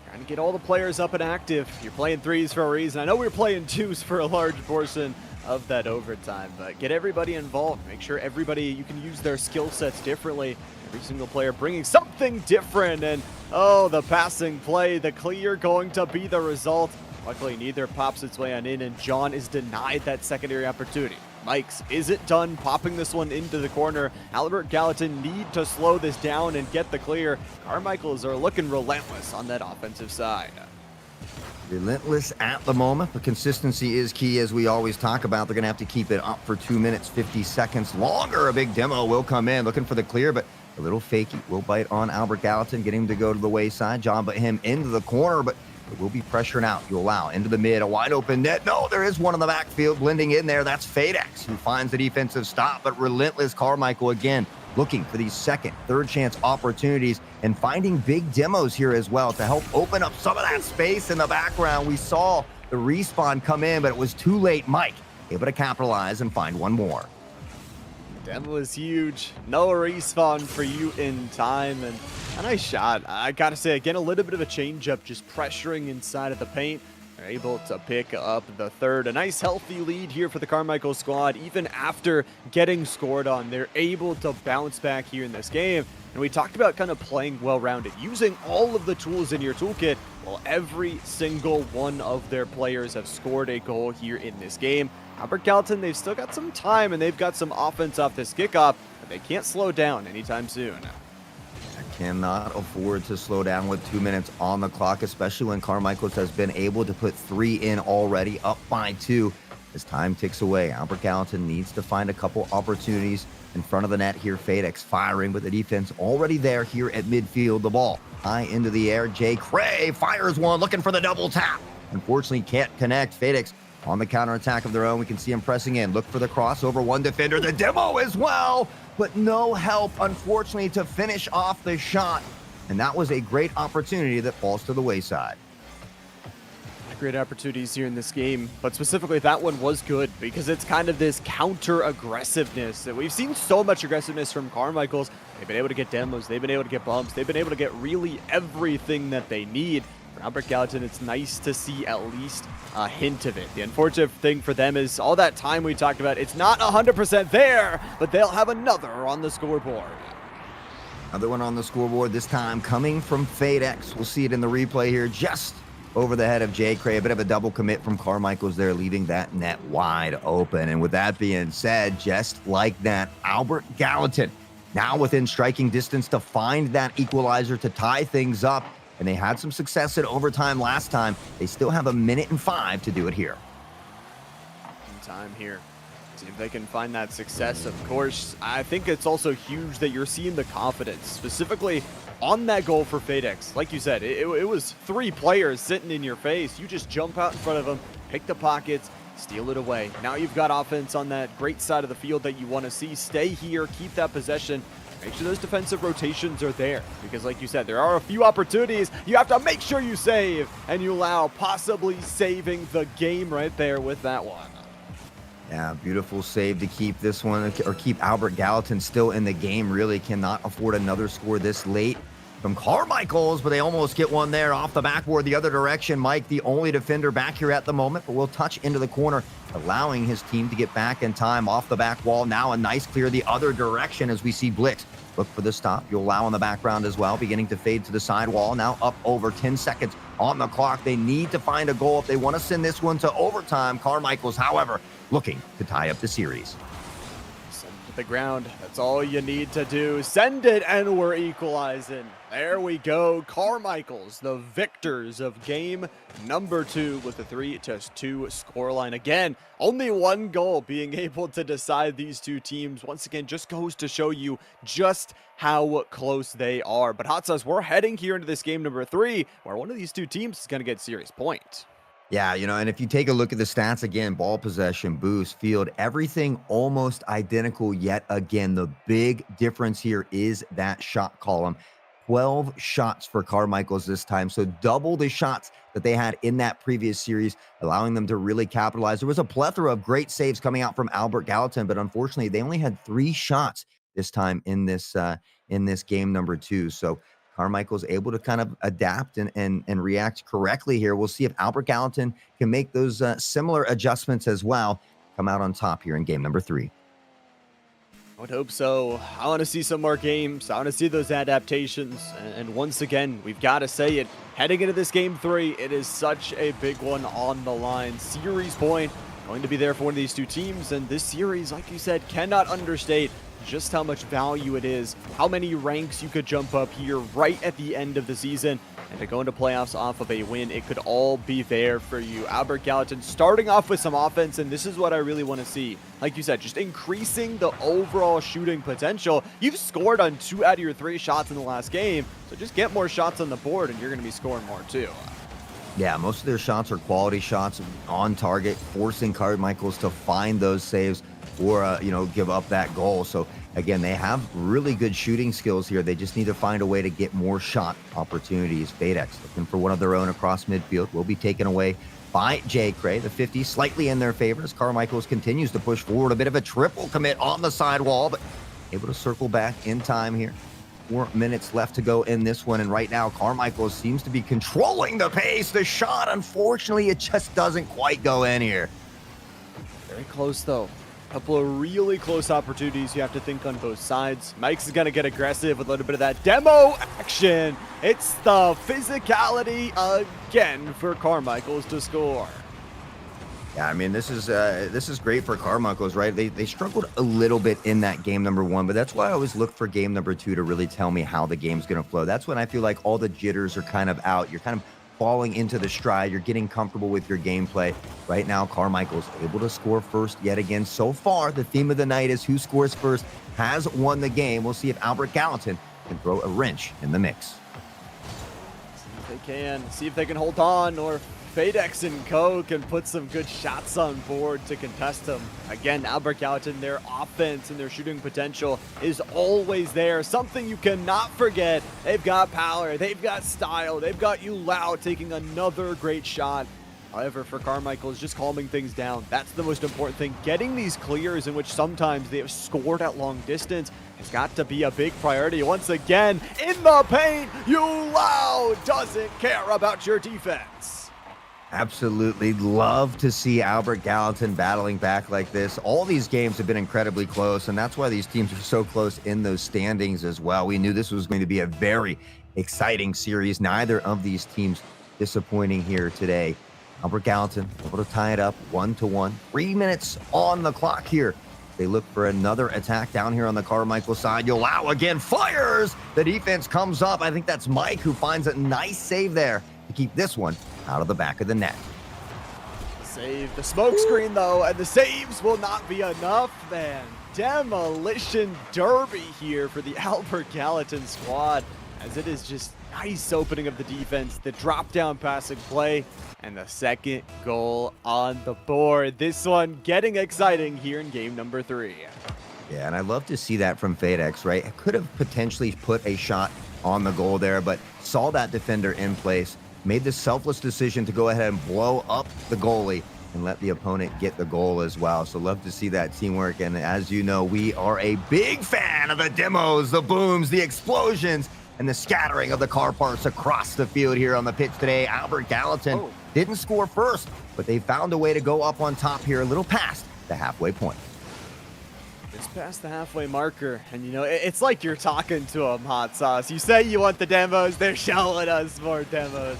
Trying to get all the players up and active. You're playing 3s for a reason. I know we were playing 2s for a large portion of that overtime. But get everybody involved. Make sure you can use their skill sets differently. Every single player bringing something different. And, oh, the passing play, the clear going to be the result. Luckily, neither pops its way on in, and John is denied that secondary opportunity. Mikes isn't done popping this one into the corner. Albert Gallatin need to slow this down and get the clear. Carmichaels are looking relentless on that offensive side. Relentless at the moment, but consistency is key, as we always talk about. They're going to have to keep it up for 2 minutes, 50 seconds longer. A big demo will come in, looking for the clear, but a little fakey will bite on Albert Gallatin, getting him to go to the wayside. John but him into the corner, but it will be pressuring out. You allow into the mid, a wide open net. No, there is one in the backfield blending in there. That's FadeX, who finds the defensive stop, but relentless Carmichael again, looking for these second, third chance opportunities and finding big demos here as well to help open up some of that space in the background. We saw the respawn come in, but it was too late. Mike able to capitalize and find one more. Demo is huge. No respawn for you in time, and a nice shot. I gotta say, again, a little bit of a change-up, just pressuring inside of the paint. They're able to pick up the third. A nice healthy lead here for the Carmichael squad. Even after getting scored on, they're able to bounce back here in this game. And we talked about kind of playing well-rounded, using all of the tools in your toolkit. Well, every single one of their players have scored a goal here in this game. Albert Gallatin, they've still got some time, and they've got some offense off this kickoff, but they can't slow down anytime soon. Cannot afford to slow down with 2 minutes on the clock, especially when Carmichaels has been able to put 3 in already, up by 2. As time ticks away, Albert Gallatin needs to find a couple opportunities in front of the net here. FadeX firing, with the defense already there here at midfield. The ball high into the air. Jay Cray fires one, looking for the double tap. Unfortunately, can't connect. FadeX on the counterattack of their own. We can see him pressing in. Look for the crossover. One defender. The demo as well, but no help, unfortunately, to finish off the shot. And that was a great opportunity that falls to the wayside. Great opportunities here in this game, but specifically that one was good because it's kind of this counter aggressiveness that we've seen. So much aggressiveness from Carmichaels. They've been able to get demos, they've been able to get bumps, they've been able to get really everything that they need. For Albert Gallatin, it's nice to see at least a hint of it. The unfortunate thing for them is all that time we talked about, it's not 100% there, but they'll have another on the scoreboard. Another one on the scoreboard, this time coming from FadeX. We'll see it in the replay here, just over the head of Jay Cray. A bit of a double commit from Carmichaels there, leaving that net wide open. And with that being said, just like that, Albert Gallatin now within striking distance to find that equalizer to tie things up. And they had some success in overtime last time. They still have 1:05 to do it here. Time here. See if they can find that success. Of course, I think it's also huge that you're seeing the confidence, specifically on that goal for FadeX. Like you said, it was 3 players sitting in your face. You just jump out in front of them, pick the pockets, steal it away. Now you've got offense on that great side of the field that you want to see. Stay here, keep that possession. Make sure those defensive rotations are there, because like you said, there are a few opportunities. You have to make sure you save, and you allow possibly saving the game right there with that one. Yeah, beautiful save to keep this one, or keep Albert Gallatin still in the game. Really cannot afford another score this late from Carmichaels, but they almost get one there off the backboard the other direction. Mike, the only defender back here at the moment, but will touch into the corner, allowing his team to get back in time off the back wall. Now a nice clear the other direction as we see Blitz look for the stop. You'll allow in the background as well, beginning to fade to the sidewall. Now up over 10 seconds on the clock. They need to find a goal if they want to send this one to overtime. Carmichaels, however, looking to tie up the series. Send it to the ground. That's all you need to do. Send it, and we're equalizing. There we go. Carmichaels, the victors of game number 2 with the 3-2 scoreline. Again, only one goal being able to decide these two teams. Once again, just goes to show you just how close they are. But Hot Sauce, we're heading here into this game number 3, where one of these two teams is going to get serious points. Yeah, and if you take a look at the stats again, ball possession, boost, field, everything almost identical yet again. The big difference here is that shot column. 12 shots for Carmichaels this time, so double the shots that they had in that previous series, allowing them to really capitalize. There was a plethora of great saves coming out from Albert Gallatin, but unfortunately, they only had 3 shots this time in this game number 2. So Carmichael's able to kind of adapt and react correctly here. We'll see if Albert Gallatin can make those similar adjustments as well. come out on top here in game number 3. I would hope so. I want to see some more games. I want to see those adaptations. And once again, we've got to say it. Heading into this game 3, it is such a big one on the line. Series point going to be there for one of these two teams. And this series, like you said, cannot understate just how much value it is, how many ranks you could jump up here right at the end of the season. And to go into playoffs off of a win, it could all be there for you. Albert Gallatin starting off with some offense, and this is what I really want to see. Like you said, just increasing the overall shooting potential. You've scored on 2 out of your 3 shots in the last game, so just get more shots on the board, and you're going to be scoring more too. Yeah, most of their shots are quality shots on target, forcing Carmichaels to find those saves or, give up that goal. So, again, they have really good shooting skills here. They just need to find a way to get more shot opportunities. FadeX looking for one of their own across midfield. Will be taken away by Jay Cray. The 50 slightly in their favor as Carmichaels continues to push forward. A bit of a triple commit on the sidewall, but able to circle back in time here. 4 minutes left to go in this one, and right now Carmichael seems to be controlling the pace. The shot, unfortunately, it just doesn't quite go in here. Very close, though. A couple of really close opportunities you have to think on both sides. Mike's going to get aggressive with a little bit of that demo action. It's the physicality again for Carmichaels to score. Yeah, I mean, this is great for Carmichaels, right? They struggled a little bit in that game number 1, but that's why I always look for game number 2 to really tell me how the game's going to flow. That's when I feel like all the jitters are kind of out. You're kind of falling into the stride. You're getting comfortable with your gameplay. Right now, Carmichael's able to score first yet again. So far, the theme of the night is who scores first has won the game. We'll see if Albert Gallatin can throw a wrench in the mix. See if they can. See if they can hold on, or FadeX and Co. can put some good shots on board to contest them. Again, Albert Gallatin, their offense and their shooting potential is always there. Something you cannot forget. They've got power, they've got style, they've got Lau taking another great shot. However, for Carmichaels, just calming things down. That's the most important thing. Getting these clears in which sometimes they have scored at long distance has got to be a big priority. Once again, in the paint, Lau doesn't care about your defense. Absolutely love to see Albert Gallatin battling back like this. All these games have been incredibly close, and that's why these teams are so close in those standings as well. We knew this was going to be a very exciting series. Neither of these teams disappointing here today. Albert Gallatin able to tie it up 1-1. 3 minutes on the clock here. They look for another attack down here on the Carmichael side. Lau again fires. The defense comes up. I think that's Mike who finds a nice save there to keep this one out of the back of the net. Save the smoke screen, though, and the saves will not be enough, man. Demolition derby here for the Albert Gallatin squad, as it is just nice opening of the defense, the drop-down passing play, and the second goal on the board. This one getting exciting here in game number 3. Yeah, and I love to see that from FadeX, right? It could have potentially put a shot on the goal there, but saw that defender in place, made the selfless decision to go ahead and blow up the goalie and let the opponent get the goal as well. So love to see that teamwork. And as you know, we are a big fan of the demos, the booms, the explosions, and the scattering of the car parts across the field here on the pitch today. Albert Gallatin didn't score first, but they found a way to go up on top here, a little past the halfway point. It's past the halfway marker, and it's like you're talking to them, Hot Sauce. You say you want the demos, they're showing us more demos.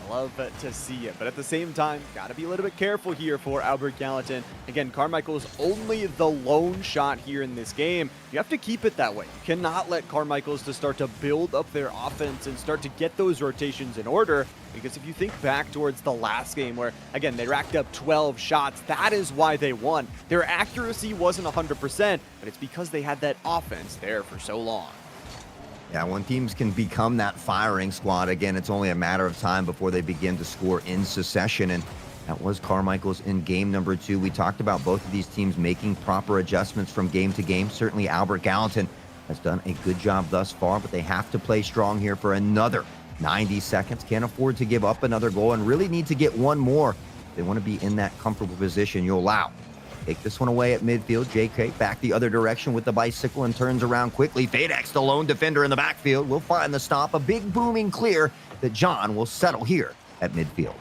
Love to see it, but at the same time, got to be a little bit careful here for Albert Gallatin. Again, Carmichael's only the lone shot here in this game. You have to keep it that way. You cannot let Carmichael's to start to build up their offense and start to get those rotations in order, because if you think back towards the last game where, again, they racked up 12 shots, that is why they won. Their accuracy wasn't 100%, but it's because they had that offense there for so long. Yeah, when teams can become that firing squad, again, it's only a matter of time before they begin to score in succession. And that was Carmichael's in game number 2. We talked about both of these teams making proper adjustments from game to game. Certainly Albert Gallatin has done a good job thus far, but they have to play strong here for another 90 seconds. Can't afford to give up another goal and really need to get one more. They want to be in that comfortable position. Lau take this one away at midfield. JK back the other direction with the bicycle and turns around quickly. FadeX, the lone defender in the backfield, will find the stop. A big booming clear that John will settle here at midfield.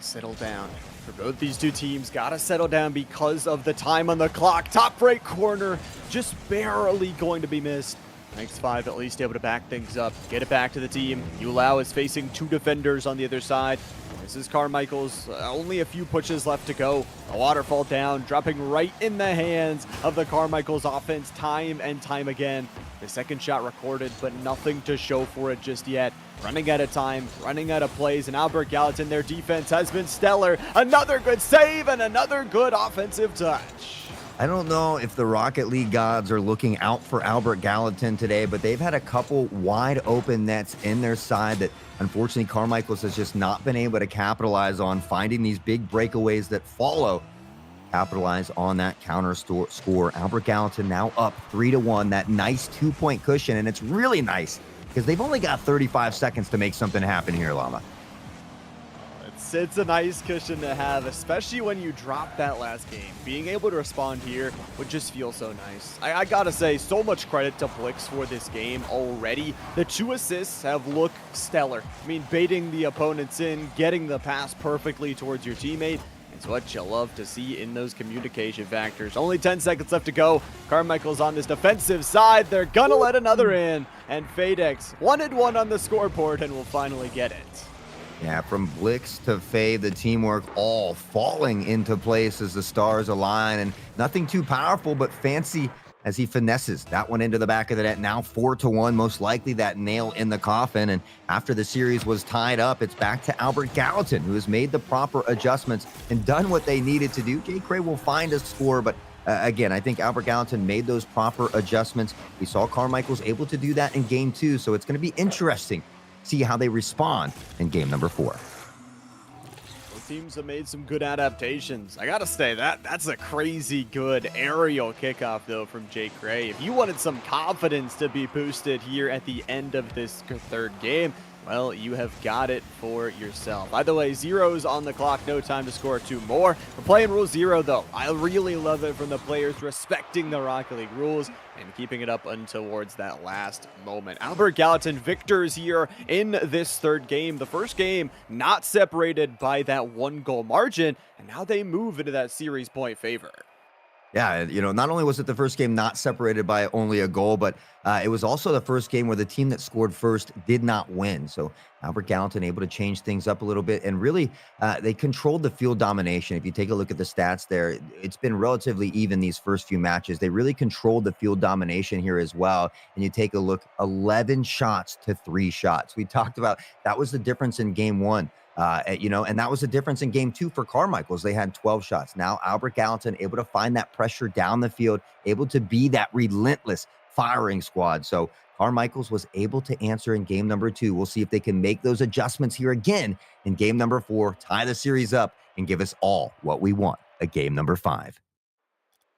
Settle down. for both these two teams. Got to settle down because of the time on the clock. Top right corner, just barely going to be missed. X5 at least able to back things up, get it back to the team. Yulau is facing 2 defenders on the other side. This is Carmichael's, only a few pushes left to go. A waterfall down, dropping right in the hands of the Carmichael's offense time and time again. The second shot recorded, but nothing to show for it just yet. Running out of time, running out of plays, and Albert Gallatin, their defense has been stellar. Another good save and another good offensive touch. I don't know if the Rocket League gods are looking out for Albert Gallatin today, but they've had a couple wide open nets in their side that unfortunately Carmichael's has just not been able to capitalize on, finding these big breakaways that follow. Capitalize on that counter score. Albert Gallatin now up 3-1, that nice 2-point cushion, and it's really nice because they've only got 35 seconds to make something happen here, Llama. It's a nice cushion to have, especially when you drop that last game. Being able to respond here would just feel so nice. I gotta say, so much credit to Blix for this game already. The 2 assists have looked stellar. I mean, baiting the opponents in, getting the pass perfectly towards your teammate. It's what you love to see in those communication factors. Only 10 seconds left to go. Carmichael's on this defensive side. They're gonna let another in. And Fadex wanted one on the scoreboard and will finally get it. Yeah, from Blix to Faye, the teamwork all falling into place as the stars align, and nothing too powerful, but fancy as he finesses that one into the back of the net. Now 4-1, most likely that nail in the coffin. And after the series was tied up, it's back to Albert Gallatin, who has made the proper adjustments and done what they needed to do. Jay Cray will find a score, but again, I think Albert Gallatin made those proper adjustments. We saw Carmichael's able to do that in game 2, so it's going to be interesting see how they respond in game number 4. Both teams have made some good adaptations. I gotta say, that's a crazy good aerial kickoff, though, from Jake Gray. If you wanted some confidence to be boosted here at the end of this third game, well, you have got it for yourself. By the way, 0's on the clock, no time to score 2 more. We're playing Rule 0, though. I really love it from the players respecting the Rocket League rules and keeping it up untowards that last moment. Albert Gallatin victors here in this third game. The first game not separated by that 1-goal margin, and now they move into that series point favor. Yeah, you know, not only was it the first game not separated by only a goal, but it was also the first game where the team that scored first did not win. So Albert Gallatin able to change things up a little bit, and really they controlled the field domination. If you take a look at the stats there, it's been relatively even these first few matches. They really controlled the field domination here as well. And you take a look, 11 shots to 3 shots. We talked about that was the difference in game 1. You know, and that was the difference in game 2 for Carmichael's. They had 12 shots. Now Albert Gallatin able to find that pressure down the field, able to be that relentless firing squad. So Carmichael's was able to answer in game number 2. We'll see if they can make those adjustments here again in game number 4, tie the series up, and give us all what we want at game number 5.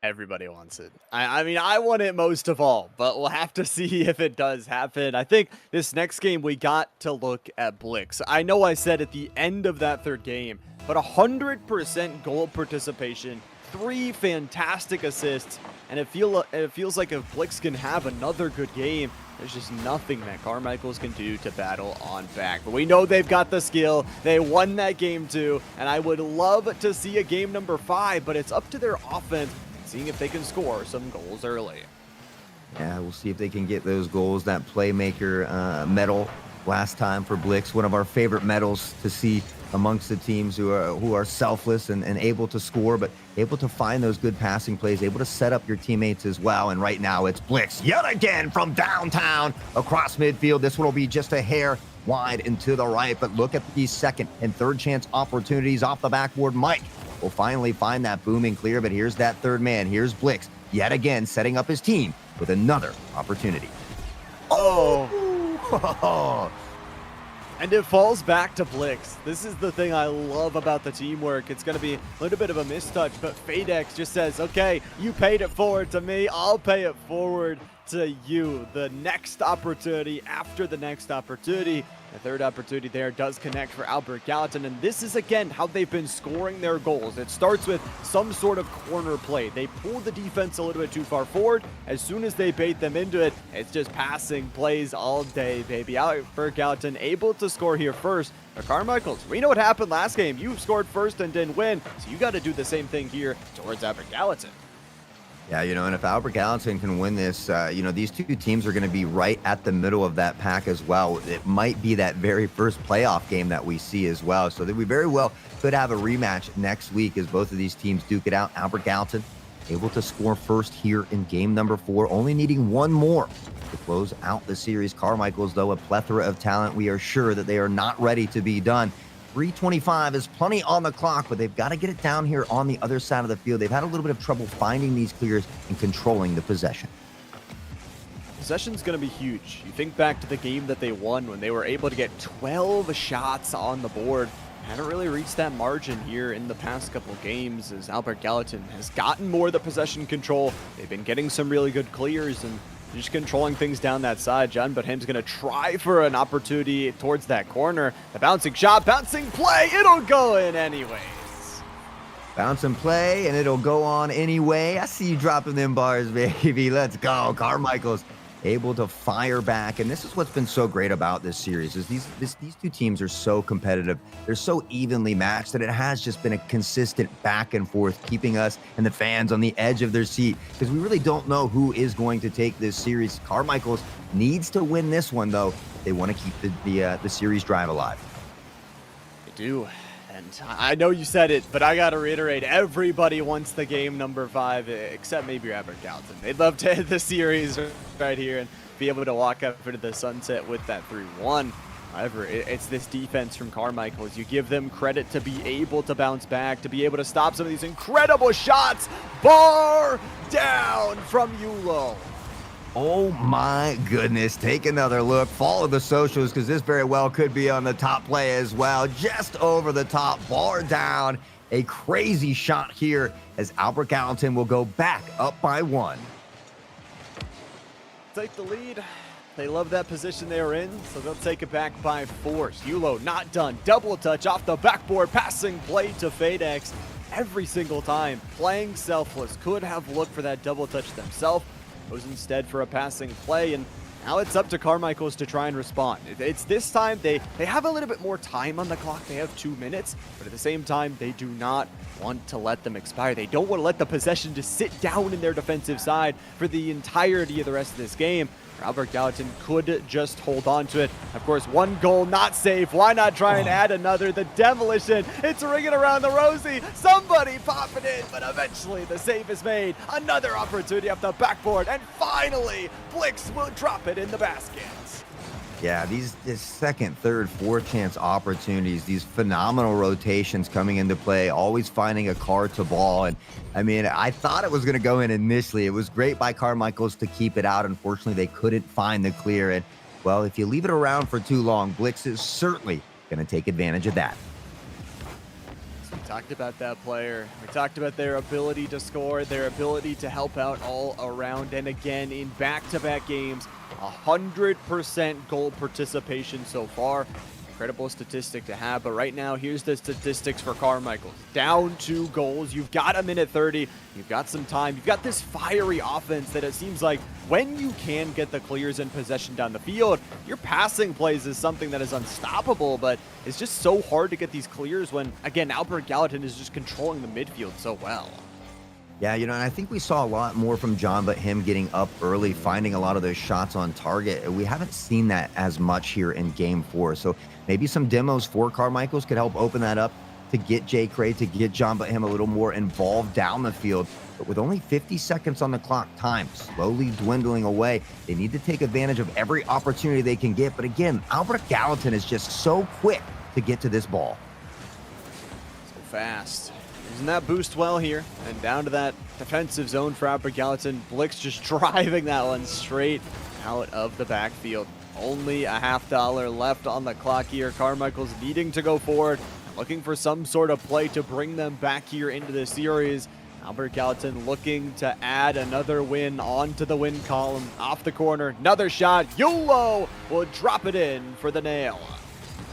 Everybody wants it. I mean, I want it most of all, but we'll have to see if it does happen. I think this next game, we got to look at Blix. I know I said at the end of that third game, but 100% goal participation, 3 fantastic assists, and it feels like if Blix can have another good game, there's just nothing that Carmichael's can do to battle on back. But we know they've got the skill. They won that game 2, and I would love to see a game number 5, but it's up to their offense, seeing if they can score some goals early. Yeah, we'll see if they can get those goals. That playmaker medal last time for Blix, one of our favorite medals to see amongst the teams who are selfless and able to score, but able to find those good passing plays, able to set up your teammates as well. And right now it's Blix yet again from downtown across midfield. This one will be just a hair wide and to the right, but look at these second and third chance opportunities off the backboard. Mike will finally find that booming clear, but here's that third man. Here's Blix yet again setting up his team with another opportunity. Oh! And it falls back to Blix. This is the thing I love about the teamwork. It's going to be a little bit of a mistouch, but Fadex just says, okay, you paid it forward to me. I'll pay it forward to you. The next opportunity after the next opportunity. The third opportunity there does connect for Albert Gallatin, and this is again how they've been scoring their goals. It starts with some sort of corner play. They pull the defense a little bit too far forward. As soon as they bait them into it, it's just passing plays all day, baby. Albert Gallatin able to score here first. But Carmichael's, we know what happened last game. You scored first and didn't win, so you got to do the same thing here towards Albert Gallatin. Yeah, and if Albert Gallatin can win this, these two teams are going to be right at the middle of that pack as well. It might be that very first playoff game that we see as well. So that we very well could have a rematch next week as both of these teams duke it out. Albert Gallatin able to score first here in game number 4, only needing one more to close out the series. Carmichael's, though, a plethora of talent. We are sure that they are not ready to be done. 3:25 is plenty on the clock, but they've got to get it down here on the other side of the field. They've had a little bit of trouble finding these clears and controlling the possession. Possession's going to be huge. You think back to the game that they won when they were able to get 12 shots on the board. Haven't really reached that margin here in the past couple games as Albert Gallatin has gotten more of the possession control. They've been getting some really good clears and just controlling things down that side. John Butham's going to try for an opportunity towards that corner. The bouncing shot, bouncing play, it'll go in anyways. Bounce and play, and it'll go on anyway. I see you dropping them bars, baby. Let's go. Carmichael's able to fire back, and this is what's been so great about this series is these two teams are so competitive. They're so evenly matched that it has just been a consistent back and forth, keeping us and the fans on the edge of their seat because we really don't know who is going to take this series. Carmichael's needs to win this one, though. They want to keep the series drive alive. They do. And I know you said it, but I got to reiterate, everybody wants the game number 5, except maybe Albert Gallatin. They'd love to end the series right here and be able to walk up into the sunset with that 3-1. However, it's this defense from Carmichael. As you give them credit to be able to bounce back, to be able to stop some of these incredible shots. Bar down from Yulo. Oh my goodness, take another look, follow the socials because this very well could be on the top play as well. Just over the top, bar down, a crazy shot here as Albert Gallatin will go back up by 1. Take the lead. They love that position they were in, so they'll take it back by 4. Yulo not done, double touch off the backboard, passing play to Fadex every single time, playing selfless, could have looked for that double touch themselves. Goes instead for a passing play, and now it's up to Carmichael's to try and respond. It's this time they have a little bit more time on the clock. They have 2 minutes, but at the same time, they do not want to let them expire. They don't want to let the possession just sit down in their defensive side for the entirety of the rest of this game. Albert Gallatin could just hold on to it. Of course, 1 goal, not safe. Why not try and add another? The demolition, it's ringing around the rosy. Somebody pop it in, but eventually the save is made. Another opportunity off the backboard, and finally, Blix will drop it in the basket. Yeah, these second, third, fourth chance opportunities, these phenomenal rotations coming into play, always finding a card to ball. And I mean, I thought it was going to go in initially. It was great by Carmichael's to keep it out. Unfortunately, they couldn't find the clear. And well, if you leave it around for too long, Blix is certainly going to take advantage of that. We talked about that player. We talked about their ability to score, their ability to help out all around. And again, in back-to-back games, 100% goal participation so far. Incredible statistic to have, but right now, here's the statistics for Carmichael. Down 2 goals, you've got a minute 30, you've got some time, you've got this fiery offense that it seems like when you can get the clears and possession down the field, your passing plays is something that is unstoppable, but it's just so hard to get these clears when, again, Albert Gallatin is just controlling the midfield so well. Yeah, and I think we saw a lot more from John, but him getting up early, finding a lot of those shots on target. We haven't seen that as much here in Game 4. So maybe some demos for Carmichael's could help open that up to get Jay Cray, to get John but him a little more involved down the field. But with only 50 seconds on the clock, time slowly dwindling away, they need to take advantage of every opportunity they can get. But again, Albert Gallatin is just so quick to get to this ball. So fast. Using that boost well here, and down to that defensive zone for Albert Gallatin. Blix just driving that one straight out of the backfield. Only a $50 left on the clock here. Carmichael's needing to go forward, looking for some sort of play to bring them back here into the series. Albert Gallatin looking to add another win onto the win column. Off the corner, another shot. Yulo will drop it in for the nail.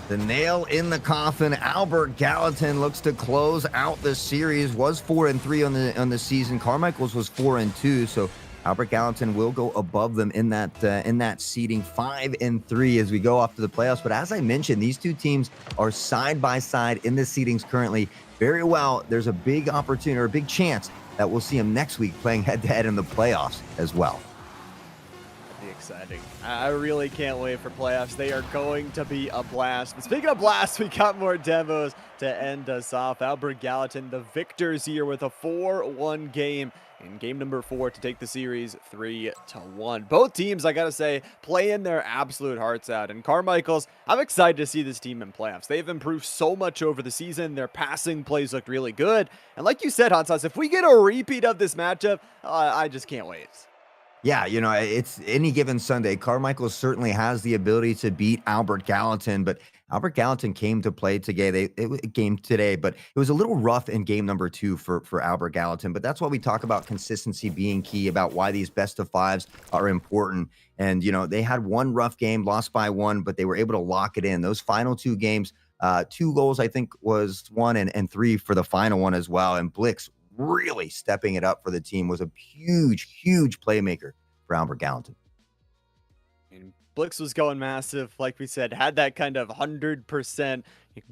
The nail in the coffin. Albert Gallatin looks to close out the series. Was 4-3 on the season. Carmichael's was 4-2. So Albert Gallatin will go above them in that seeding, 5-3 as we go off to the playoffs. But as I mentioned, these two teams are side by side in the seedings currently. Very well, there's a big opportunity or a big chance that we'll see them next week playing head to head in the playoffs as well. Exciting. I really can't wait for playoffs. They are going to be a blast. But speaking of blasts, we got more demos to end us off. Albert Gallatin, the victors here with a 4-1 game in game number 4 to take the series 3-1. Both teams, I gotta say, playing their absolute hearts out. And Carmichael's, I'm excited to see this team in playoffs. They've improved so much over the season. Their passing plays looked really good. And like you said, Hot Sauce, if we get a repeat of this matchup, I just can't wait. Yeah, it's any given Sunday. Carmichael certainly has the ability to beat Albert Gallatin, but Albert Gallatin came to play today. Game today, but it was a little rough in game number 2 for Albert Gallatin. But that's why we talk about consistency being key, about why these best of 5s are important. And they had one rough game, lost by 1, but they were able to lock it in. Those final 2 games, 2 goals I think was 1 and 3 for the final one as well. And Blix really stepping it up for the team, was a huge playmaker for Albert Gallatin. And Blix was going massive, like we said, had that kind of 100%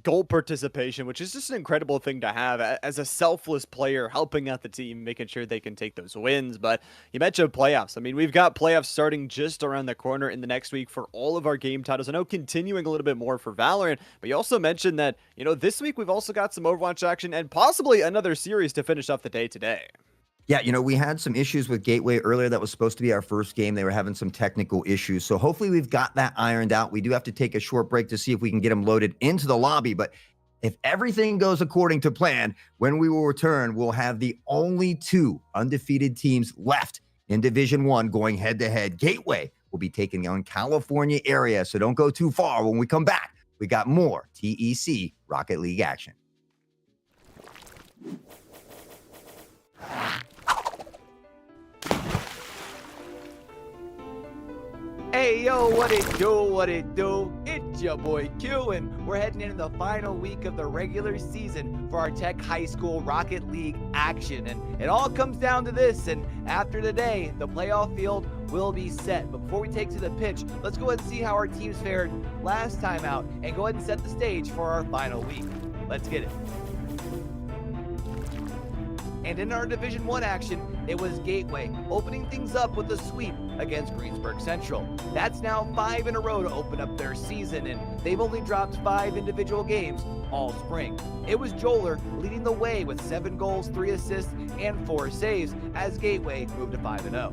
goal participation, which is just an incredible thing to have as a selfless player, helping out the team, making sure they can take those wins. But you mentioned playoffs. I mean, we've got playoffs starting just around the corner in the next week for all of our game titles. I know continuing a little bit more for Valorant, but you also mentioned that, this week we've also got some Overwatch action and possibly another series to finish off the day today. Yeah, we had some issues with Gateway earlier. That was supposed to be our first game. They were having some technical issues. So hopefully we've got that ironed out. We do have to take a short break to see if we can get them loaded into the lobby. But if everything goes according to plan, when we will return, we'll have the only 2 undefeated teams left in Division 1 going head-to-head. Gateway will be taking on California area, so don't go too far. When we come back, we got more TEC Rocket League action. Hey, yo, what it do? It's your boy Q, and we're heading into the final week of the regular season for our Tech High School Rocket League action. And it all comes down to this, and after today, the playoff field will be set. But before we take to the pitch, let's go ahead and see how our teams fared last time out and go ahead and set the stage for our final week. Let's get it. And in our Division 1 action, it was Gateway opening things up with a sweep against Greensburg Central. That's now 5 in a row to open up their season, and they've only dropped 5 individual games all spring. It was Joler leading the way with 7 goals, 3 assists, and 4 saves as Gateway moved to 5-0.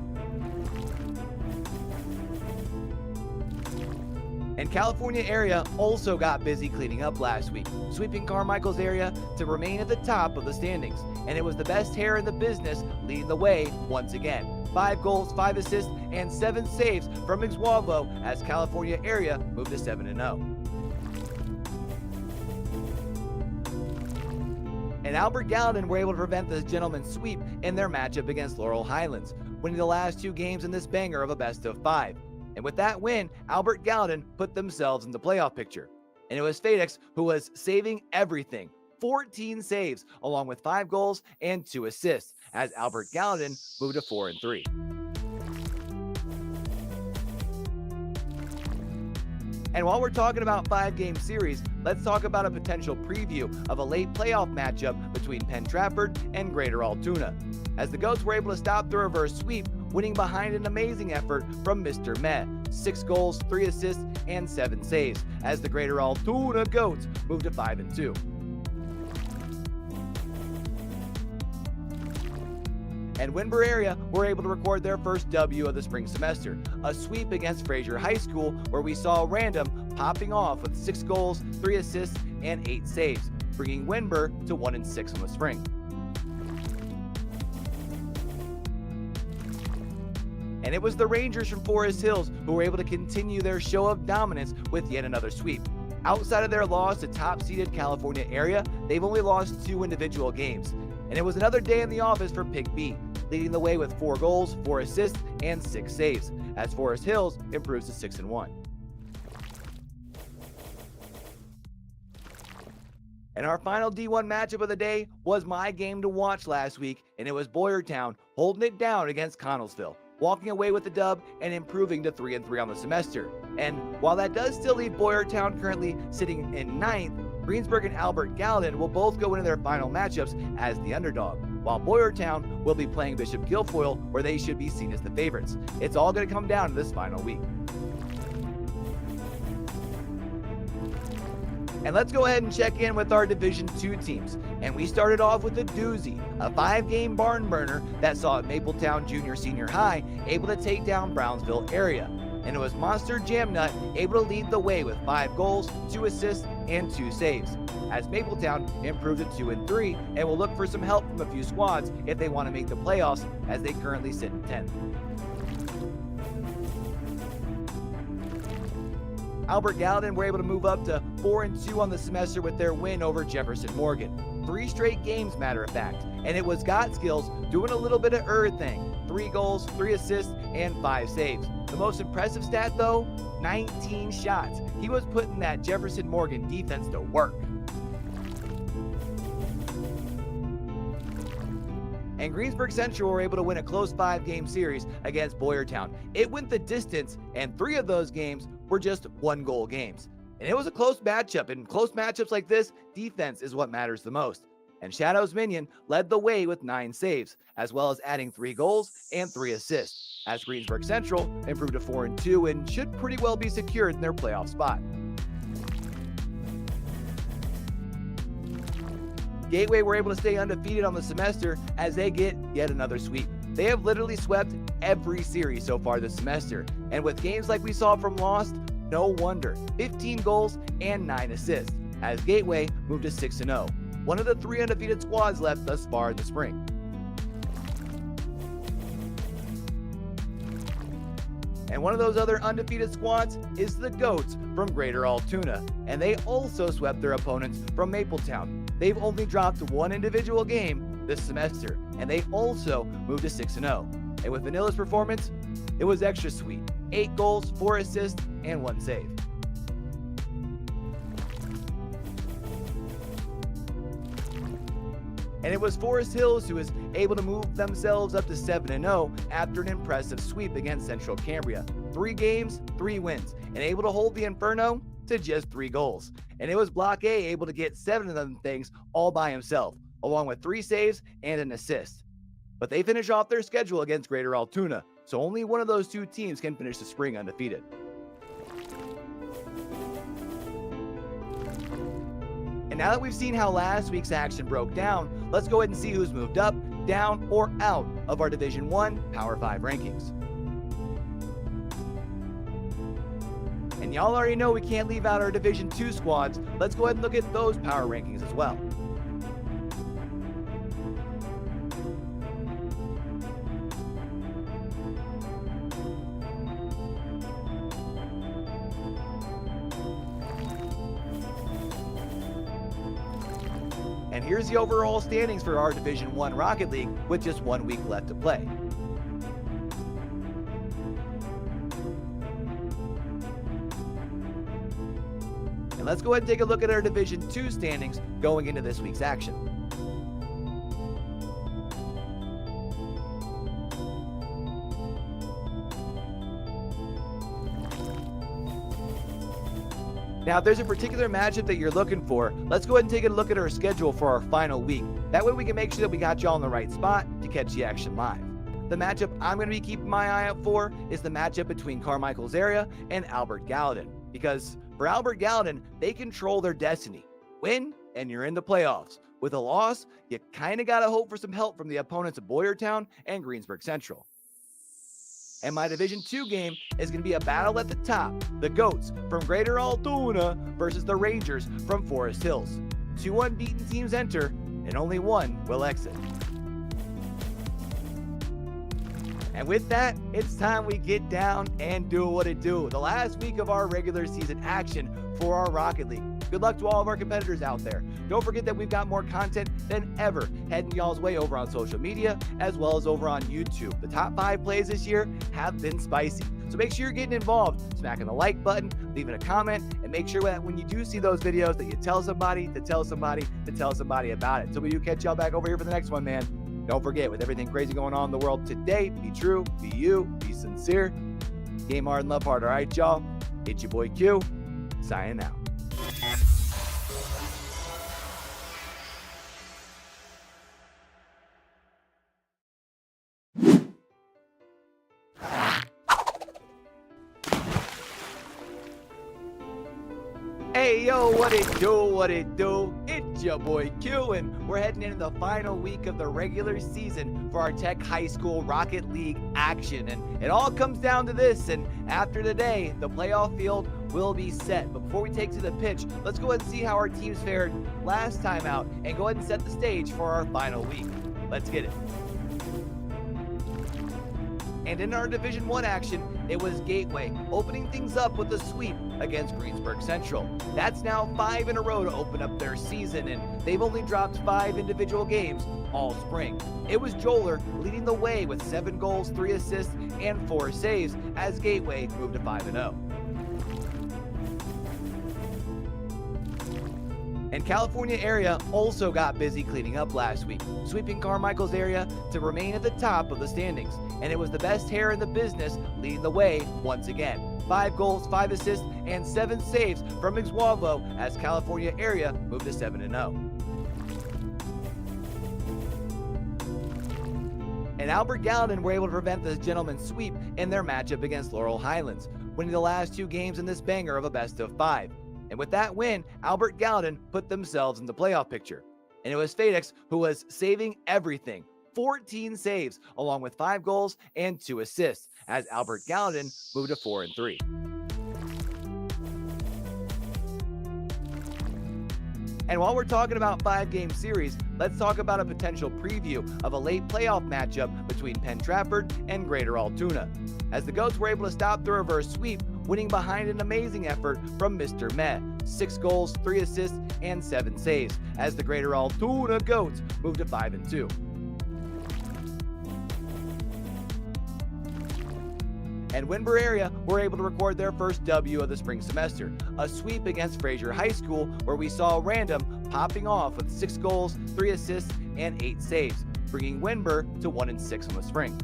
And California area also got busy cleaning up last week, sweeping Carmichael's area to remain at the top of the standings. And it was the best hair in the business leading the way once again. 5 goals, 5 assists, and 7 saves from Ixwavlo as California area moved to 7-0. And Albert Gallatin were able to prevent the gentleman's sweep in their matchup against Laurel Highlands, winning the last 2 games in this banger of a best of 5. And with that win, Albert Gallatin put themselves in the playoff picture. And it was Fadex who was saving everything. 14 saves, along with 5 goals and 2 assists, as Albert Gallatin moved to 4-3. And while we're talking about 5-game series, let's talk about a potential preview of a late playoff matchup between Penn Trafford and Greater Altoona, as the Goats were able to stop the reverse sweep, winning behind an amazing effort from Mr. Meh. 6 goals, 3 assists, and 7 saves, as the Greater Altoona Goats moved to 5-2. And Winber area were able to record their first W of the spring semester, a sweep against Fraser High School, where we saw Random popping off with 6 goals, 3 assists, and 8 saves, bringing Winber to 1-6 on the spring. And it was the Rangers from Forest Hills who were able to continue their show of dominance with yet another sweep. Outside of their loss to top-seeded California area, they've only lost 2 individual games. And it was another day in the office for Pick B, leading the way with 4 goals, 4 assists, and 6 saves, as Forest Hills improves to 6-1. And our final D1 matchup of the day was my game to watch last week, and it was Boyertown holding it down against Connellsville, walking away with the dub and improving to 3-3 on the semester. And while that does still leave Boyertown currently sitting in 9th, Greensburg and Albert Gallatin will both go into their final matchups as the underdog, while Boyertown will be playing Bishop Guilfoyle, where they should be seen as the favorites. It's all going to come down to this final week. And let's go ahead and check in with our Division 2 teams. And we started off with a doozy, a 5-game barn burner that saw Mapletown Junior Senior High able to take down Brownsville area. And it was Monster Jamnut able to lead the way with 5 goals, 2 assists, and 2 saves, as Mapletown improved to 2-3 and will look for some help from a few squads if they want to make the playoffs, as they currently sit in 10th. Albert Gallatin were able to move up to 4-2 on the semester with their win over Jefferson Morgan. 3 straight games, matter of fact, and it was Got Skills doing a little bit of thing. 3 goals, 3 assists, and 5 saves. The most impressive stat though, 19 shots. He was putting that Jefferson Morgan defense to work. And Greensburg Central were able to win a close 5-game series against Boyertown. It went the distance, and 3 of those games were just 1-goal games. And it was a close matchup, and close matchups like this, defense is what matters the most. And Shadows Minion led the way with 9 saves, as well as adding 3 goals and 3 assists, as Greensburg Central improved to 4-2 and should pretty well be secured in their playoff spot. Gateway were able to stay undefeated on the semester as they get yet another sweep. They have literally swept every series so far this semester, and with games like we saw from Lost, no wonder. 15 goals and 9 assists, as Gateway moved to 6-0, one of the 3 undefeated squads left thus far in the spring. And one of those other undefeated squads is the Goats from Greater Altoona, and they also swept their opponents from Mapletown. They've only dropped 1 individual game this semester, and they also moved to 6-0. And with Vanilla's performance, it was extra sweet. 8 goals, 4 assists, and 1 save. And it was Forest Hills who was able to move themselves up to 7-0 after an impressive sweep against Central Cambria. 3 games, 3 wins, and able to hold the Inferno to just 3 goals. And it was Block A able to get 7 of them things all by himself, along with 3 saves and an assist. But they finish off their schedule against Greater Altoona, so only one of those 2 teams can finish the spring undefeated. And now that we've seen how last week's action broke down, let's go ahead and see who's moved up, down, or out of our Division 1 Power 5 rankings. And y'all already know we can't leave out our Division 2 squads. Let's go ahead and look at those power rankings as well. And here's the overall standings for our Division 1 Rocket League with just 1 week left to play. And let's go ahead and take a look at our Division 2 standings going into this week's action. Now, if there's a particular matchup that you're looking for, let's go ahead and take a look at our schedule for our final week. That way we can make sure that we got y'all in the right spot to catch the action live. The matchup I'm going to be keeping my eye out for is the matchup between Carmichael's area and Albert Gallatin, because for Albert Gallatin, they control their destiny. Win, and you're in the playoffs. With a loss, you kind of got to hope for some help from the opponents of Boyertown and Greensburg Central. And my Division 2 game is going to be a battle at the top. The Goats from Greater Altoona versus the Rangers from Forest Hills. 2 unbeaten teams enter, and only 1 will exit. And with that, it's time we get down and do what it do. The last week of our regular season action for our Rocket League. Good luck to all of our competitors out there. Don't Don't forget that we've got more content than ever heading y'all's way over on social media as well as over on YouTube. The top 5 plays this year have been spicy. So make sure you're getting involved, smacking the like button, leaving a comment, and make sure that when you do see those videos that you tell somebody to tell somebody to tell somebody about it. So we do catch y'all back over here for the next one, man. Don't forget, with everything crazy going on in the world today, be true, be you, be sincere, game hard and love hard. All right, y'all? It's your boy Q, signing out. Hey, yo, what it do? It's your boy Q, and we're heading into the final week of the regular season for our TEC High School Rocket League action. And it all comes down to this, and after today, the playoff field will be set. But before we take to the pitch, let's go ahead and see how our teams fared last time out and go ahead and set the stage for our final week. Let's get it. And in our Division 1 action, it was Gateway opening things up with a sweep against Greensburg Central. That's now 5 in a row to open up their season, and they've only dropped 5 individual games all spring. It was Joler leading the way with 7 goals, 3 assists, and 4 saves as Gateway moved to 5-0. And California area also got busy cleaning up last week, sweeping Carmichael's area to remain at the top of the standings. And it was the best hair in the business leading the way once again. 5 goals, 5 assists, and 7 saves from Ixwavlo as California area moved to 7-0. And Albert Gallatin were able to prevent the gentleman's sweep in their matchup against Laurel Highlands, winning the last 2 games in this banger of a best of 5. And with that win, Albert Gallatin put themselves in the playoff picture. And it was Fadex who was saving everything. 14 saves, along with 5 goals and 2 assists, as Albert Gallatin moved to 4-3. And while we're talking about 5-game series, let's talk about a potential preview of a late playoff matchup between Penn Trafford and Greater Altoona, as the Goats were able to stop the reverse sweep, winning behind an amazing effort from Mr. Meh. 6 goals, 3 assists, and 7 saves, as the Greater Altoona Goats moved to 5-2. And Winburn area were able to record their first W of the spring semester, a sweep against Fraser High School, where we saw Random popping off with 6 goals, 3 assists, and 8 saves, bringing Winburn to 1-6 on the spring.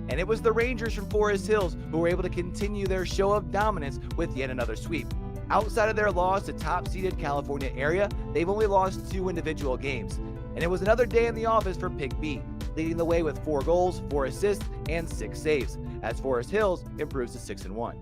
And it was the Rangers from Forest Hills who were able to continue their show of dominance with yet another sweep. Outside of their loss to top-seeded California area, they've only lost 2 individual games. And it was another day in the office for Pick B, leading the way with 4 goals, 4 assists, and 6 saves, as Forest Hills improves to 6-1.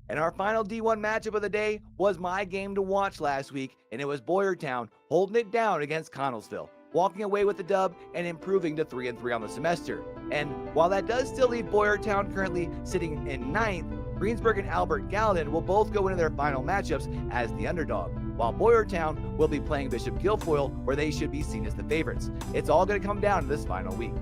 And our final D1 matchup of the day was my game to watch last week, and it was Boyertown holding it down against Connellsville, walking away with the dub and improving to 3-3 on the semester. And while that does still leave Boyertown currently sitting in 9th, Greensburg and Albert Gallatin will both go into their final matchups as the underdog, while Boyertown will be playing Bishop Guilfoyle, where they should be seen as the favorites. It's all going to come down to this final week.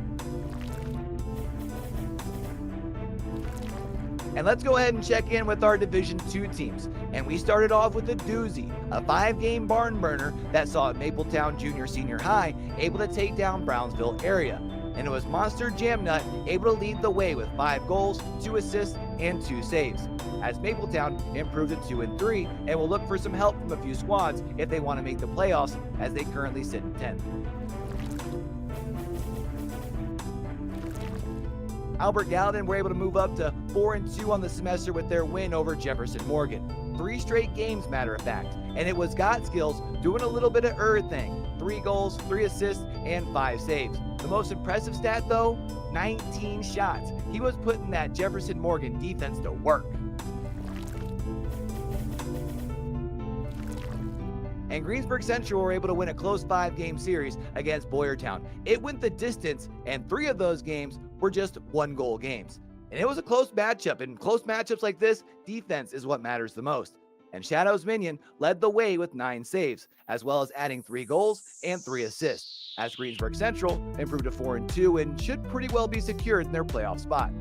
And let's go ahead and check in with our Division 2 teams. And we started off with a doozy, a 5-game barn burner that saw Mapletown Junior Senior High able to take down Brownsville area. And it was Monster Jamnut able to lead the way with 5 goals, 2 assists, and 2 saves, as Mapletown improved to 2-3 and will look for some help from a few squads if they want to make the playoffs, as they currently sit in 10th. Albert Gallatin were able to move up to 4-2 on the semester with their win over Jefferson Morgan. 3 straight games, matter of fact, and it was Got Skills doing a little bit of thing. 3 goals, 3 assists, and 5 saves. The most impressive stat though, 19 shots. He was putting that Jefferson Morgan defense to work. And Greensburg Central were able to win a close 5-game series against Boyertown. It went the distance, and 3 of those games were just 1-goal games. And it was a close matchup. In close matchups like this, defense is what matters the most. And Shadow's Minion led the way with 9 saves, as well as adding 3 goals and 3 assists, as Greensburg Central improved to 4-2 and should pretty well be secured in their playoff spot.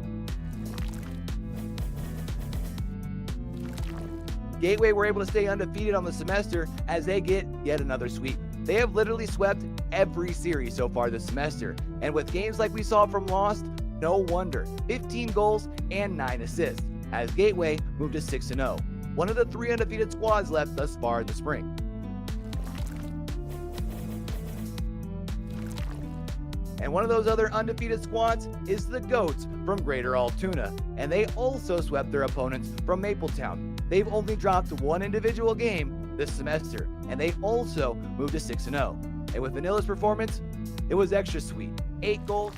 Gateway were able to stay undefeated on the semester as they get yet another sweep. They have literally swept every series so far this semester, and with games like we saw from Lost, no wonder. 15 goals and 9 assists, as Gateway moved to 6-0, one of the 3 undefeated squads left thus far in the spring. And one of those other undefeated squads is the GOATs from Greater Altoona, and they also swept their opponents from Mapletown. They've only dropped one individual game this semester, and they also moved to 6-0. And with Vanilla's performance, it was extra sweet. 8 goals.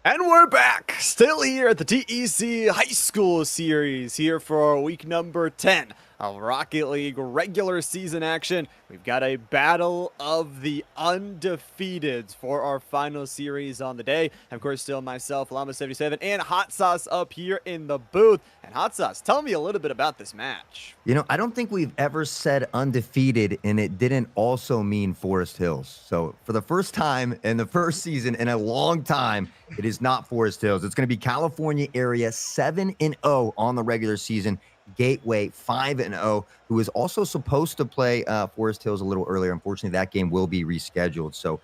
And we're back, still here at the TEC High School Series, here for week number 10 of Rocket League regular season action. We've got a battle of the undefeateds for our final series on the day. And of course, still myself, Llama77, and Hot Sauce up here in the booth. And Hot Sauce, tell me a little bit about this match. You know, I don't think we've ever said undefeated, and it didn't also mean Forest Hills. So for the first time in the first season in a long time, it is not Forest Hills. It's going to be California area 7-0 on the regular season. Gateway 5-0, who was also supposed to play Forest Hills a little earlier. Unfortunately, that game will be rescheduled. So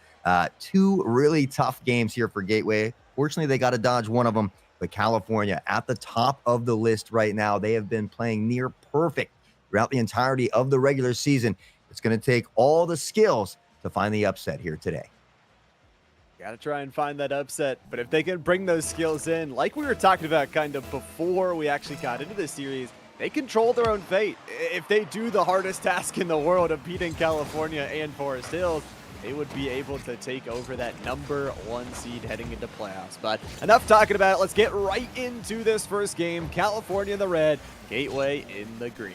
2 really tough games here for Gateway. Fortunately, they got to dodge one of them. But California at the top of the list right now. They have been playing near perfect throughout the entirety of the regular season. It's going to take all the skills to find the upset here today. Got to try and find that upset, but if they can bring those skills in, like we were talking about kind of before we actually got into this series, they control their own fate. If they do the hardest task in the world of beating California and Forest Hills, they would be able to take over that #1 seed heading into playoffs. But enough talking about it. Let's get right into this first game. California in the red, Gateway in the green.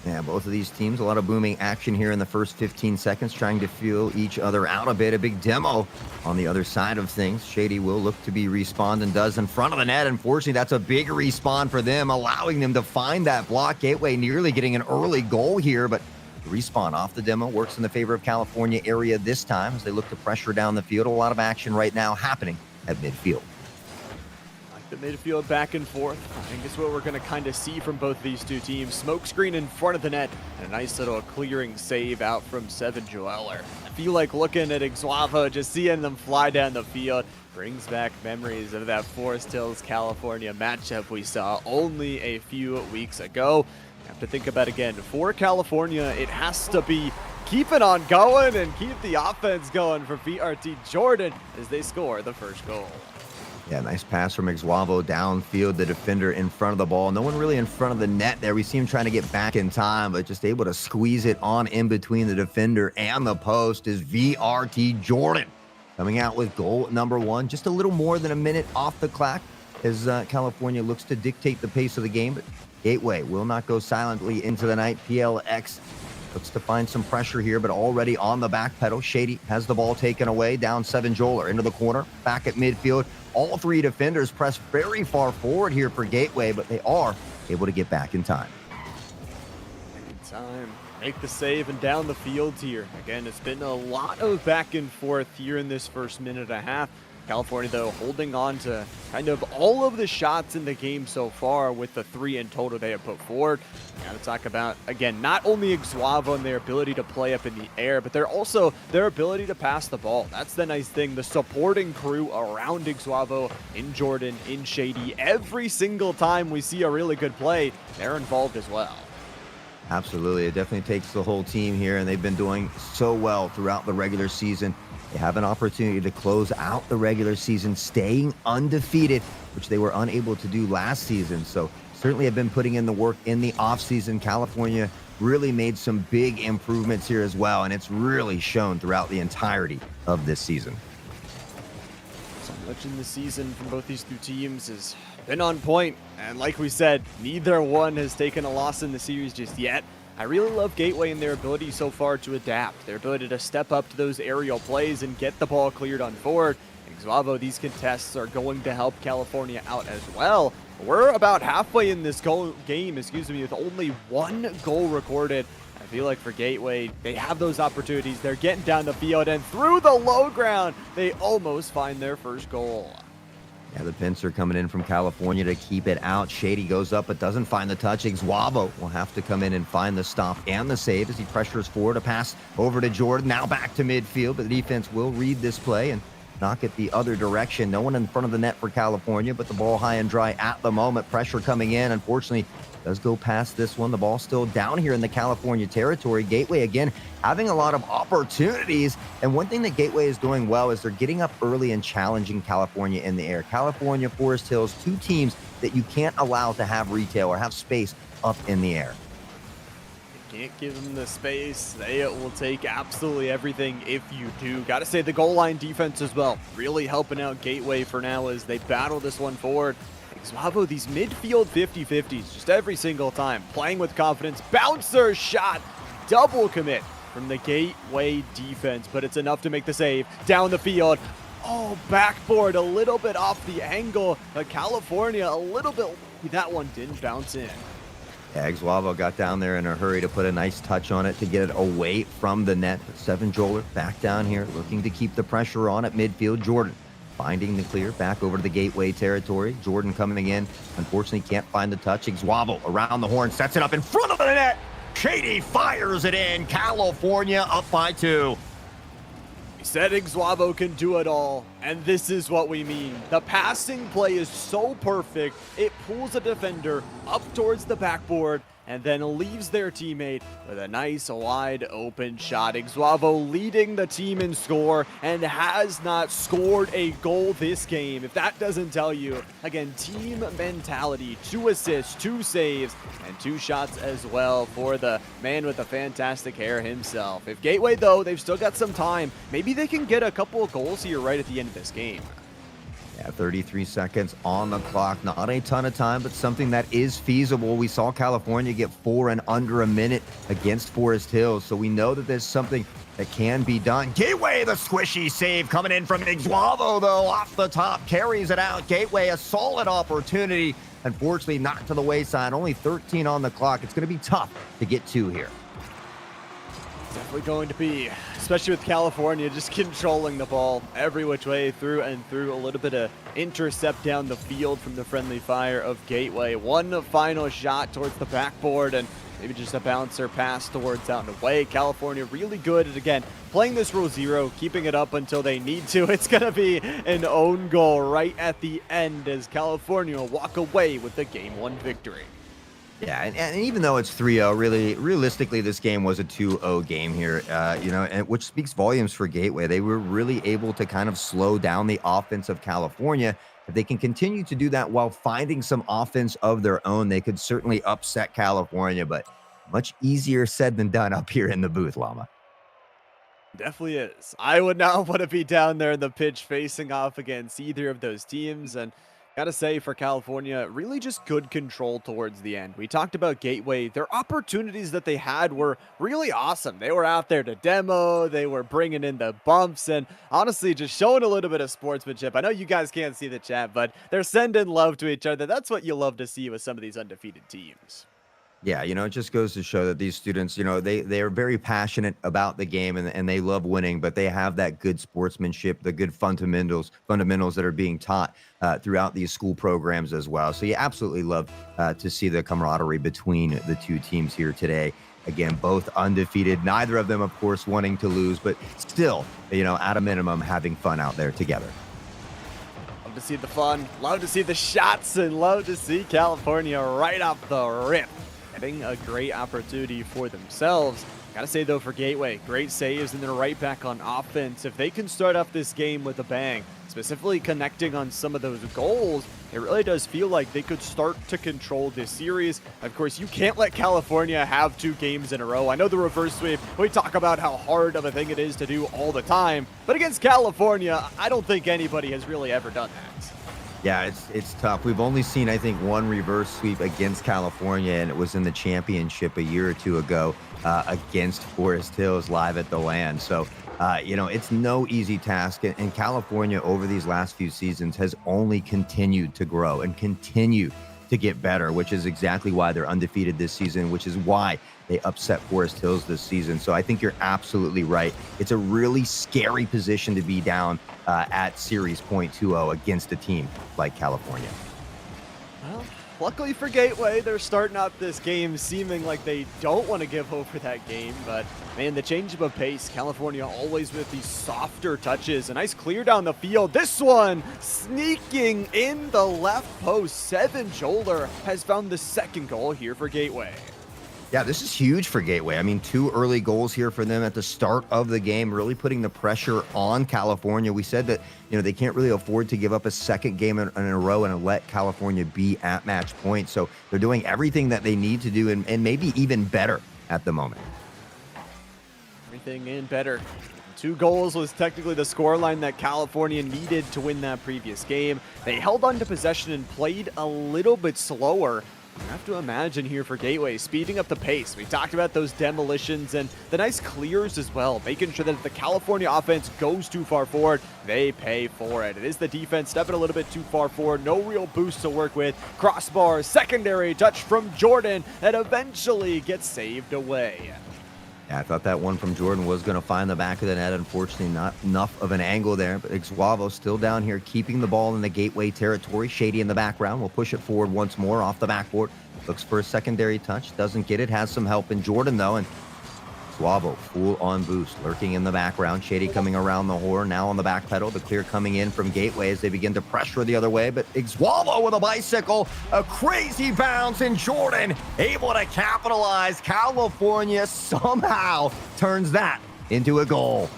Yeah, both of these teams, a lot of booming action here in the first 15 seconds, trying to feel each other out a bit. A big demo on the other side of things. Shady will look to be respawned and does in front of the net. Unfortunately, that's a big respawn for them, allowing them to find that block. Gateway nearly getting an early goal here, but the respawn off the demo works in the favor of California area this time as they look to pressure down the field. A lot of action right now happening at midfield. The midfield back and forth. I think it's what we're going to kind of see from both these two teams. Smoke screen in front of the net and a nice little clearing save out from 7 Joeller. I feel like looking at Ixuavo, just seeing them fly down the field, brings back memories of that Forest Hills, California matchup we saw only a few weeks ago. You have to think about again, for California, it has to be keep it on going and keep the offense going for VRT Jordan as they score the first goal. Yeah, nice pass from Ixuavo downfield, the defender in front of the ball. No one really in front of the net there. We see him trying to get back in time, but just able to squeeze it on in between the defender and the post is VRT Jordan. Coming out with goal #1, just a little more than a minute off the clock as California looks to dictate the pace of the game. But Gateway will not go silently into the night. PLX looks to find some pressure here, but already on the back pedal. Shady has the ball taken away, down 7 Joeller into the corner, back at midfield. All 3 defenders press very far forward here for Gateway, but they are able to get back in time. In time, make the save and down the field here. Again, it's been a lot of back and forth here in this first minute and a half. California, though, holding on to kind of all of the shots in the game so far with the 3 in total they have put forward. Got to talk about, again, not only Ixuavo and their ability to play up in the air, but they're also their ability to pass the ball. That's the nice thing. The supporting crew around Ixuavo, in Jordan, in Shady, every single time we see a really good play, they're involved as well. Absolutely. It definitely takes the whole team here, and they've been doing so well throughout the regular season. They have an opportunity to close out the regular season, staying undefeated, which they were unable to do last season. So certainly have been putting in the work in the offseason. California really made some big improvements here as well, and it's really shown throughout the entirety of this season. So much in the season from both these two teams has been on point, and like we said, neither one has taken a loss in the series just yet. I really love Gateway and their ability so far to adapt, their ability to step up to those aerial plays and get the ball cleared on forward. Ixuavo, these contests are going to help California out as well. We're about halfway in this game, with only 1 goal recorded. I feel like for Gateway, they have those opportunities. They're getting down the field, and through the low ground, they almost find their first goal. Yeah, the pincer coming in from California to keep it out. Shady goes up but doesn't find the touch. Iguavo will have to come in and find the stop and the save as he pressures forward. A pass over to Jordan. Now back to midfield, but the defense will read this play and knock it the other direction. No one in front of the net for California, but the ball high and dry at the moment. Pressure coming in. Unfortunately, does go past this one. The ball still down here in the California territory. Gateway, again, having a lot of opportunities. And one thing that Gateway is doing well is they're getting up early and challenging California in the air. California, Forest Hills, two teams that you can't allow to have retail or have space up in the air. Can't give them the space. They will take absolutely everything if you do. Got to say the goal line defense as well. Really helping out Gateway for now as they battle this one forward. Iguavo, these midfield 50-50s just every single time. Playing with confidence. Bouncer shot. Double commit from the Gateway defense, but it's enough to make the save. Down the field. Oh, backboard a little bit off the angle. But California a little bit. That one didn't bounce in. Yeah, Iguavo got down there in a hurry to put a nice touch on it to get it away from the net. But Seven Joler back down here looking to keep the pressure on at midfield. Jordan finding the clear back over to the Gateway territory. Jordan coming in. Unfortunately, can't find the touch. Iguavo around the horn, sets it up in front of the net. Shady fires it in. California up by 2. We said Iguavo can do it all, and this is what we mean. The passing play is so perfect, it pulls a defender up towards the backboard and then leaves their teammate with a nice wide open shot. Iguavo leading the team in score and has not scored a goal this game. If that doesn't tell you, again, team mentality, 2 assists, 2 saves, and 2 shots as well for the man with the fantastic hair himself. If Gateway, though, they've still got some time, maybe they can get a couple of goals here right at the end of this game. Yeah, 33 seconds on the clock. Not a ton of time, but something that is feasible. We saw California get 4 in under a minute against Forest Hills, so we know that there's something that can be done. Gateway, the squishy save coming in from Iguavo, though, off the top, carries it out. Gateway, a solid opportunity. Unfortunately, knocked to the wayside. Only 13 on the clock. It's going to be tough to get 2 here. Definitely going to be, especially with California just controlling the ball every which way through and through. A little bit of intercept down the field from the friendly fire of Gateway. One final shot towards the backboard and maybe just a bouncer pass towards out and away. California really good at, again, playing this rule 0, keeping it up until they need to. It's going to be an own goal right at the end as California walk away with the Game 1 victory. Yeah, and even though it's 3-0, really, realistically, this game was a 2-0 game here, and which speaks volumes for Gateway. They were really able to kind of slow down the offense of California. If they can continue to do that while finding some offense of their own, they could certainly upset California, but much easier said than done up here in the booth, Llama. Definitely is. I would not want to be down there in the pitch facing off against either of those teams, and gotta say, for California, really just good control towards the end. We talked about Gateway. Their opportunities that they had were really awesome. They were out there to demo. They were bringing in the bumps and honestly just showing a little bit of sportsmanship. I know you guys can't see the chat, but they're sending love to each other. That's what you love to see with some of these undefeated teams. Yeah, it just goes to show that these students, they are very passionate about the game and they love winning, but they have that good sportsmanship, the good fundamentals that are being taught throughout these school programs as well. So you absolutely love to see the camaraderie between the two teams here today. Again, both undefeated, neither of them, of course, wanting to lose, but still, at a minimum, having fun out there together. Love to see the fun, love to see the shots, and love to see California right off the rip getting a great opportunity for themselves. Gotta say, though, for Gateway, great saves and then right back on offense. If they can start off this game with a bang, specifically connecting on some of those goals, it really does feel like they could start to control this series. Of course, you can't let California have 2 games in a row. I know the reverse sweep, we talk about how hard of a thing it is to do all the time, but against California, I don't think anybody has really ever done that. Yeah, it's tough. We've only seen, I think, 1 reverse sweep against California, and it was in the championship a year or 2 ago against Forest Hills live at the LAN. So, it's no easy task. And California over these last few seasons has only continued to grow and continue to get better, which is exactly why they're undefeated this season, which is why they upset Forest Hills this season. So I think you're absolutely right. It's a really scary position to be down at series 0.20 against a team like California. Well, luckily for Gateway, they're starting out this game seeming like they don't want to give over that game, but man, the change of pace, California always with these softer touches. A nice clear down the field. This one sneaking in the left post. Seven Joler has found the second goal here for Gateway. Yeah, this is huge for Gateway. I mean, 2 early goals here for them at the start of the game, really putting the pressure on California. We said that, they can't really afford to give up a second game in a row and let California be at match point. So they're doing everything that they need to do and maybe even better at the moment. Everything in better. 2 goals was technically the scoreline that California needed to win that previous game. They held on to possession and played a little bit slower. You have to imagine here for Gateway, speeding up the pace. We talked about those demolitions and the nice clears as well, making sure that if the California offense goes too far forward, they pay for it. It is the defense stepping a little bit too far forward, no real boost to work with. Crossbar, secondary touch from Jordan that eventually gets saved away. Yeah, I thought that one from Jordan was going to find the back of the net. Unfortunately, not enough of an angle there. But Ixuavo still down here, keeping the ball in the Gateway territory. Shady in the background. We'll push it forward once more off the backboard. Looks for a secondary touch. Doesn't get it. Has some help in Jordan, though. And Ixuavo, full on boost, lurking in the background. Shady coming around the horn, now on the back pedal. The clear coming in from Gateway as they begin to pressure the other way. But Ixuavo with a bicycle, a crazy bounce, and Jordan able to capitalize. California somehow turns that into a goal.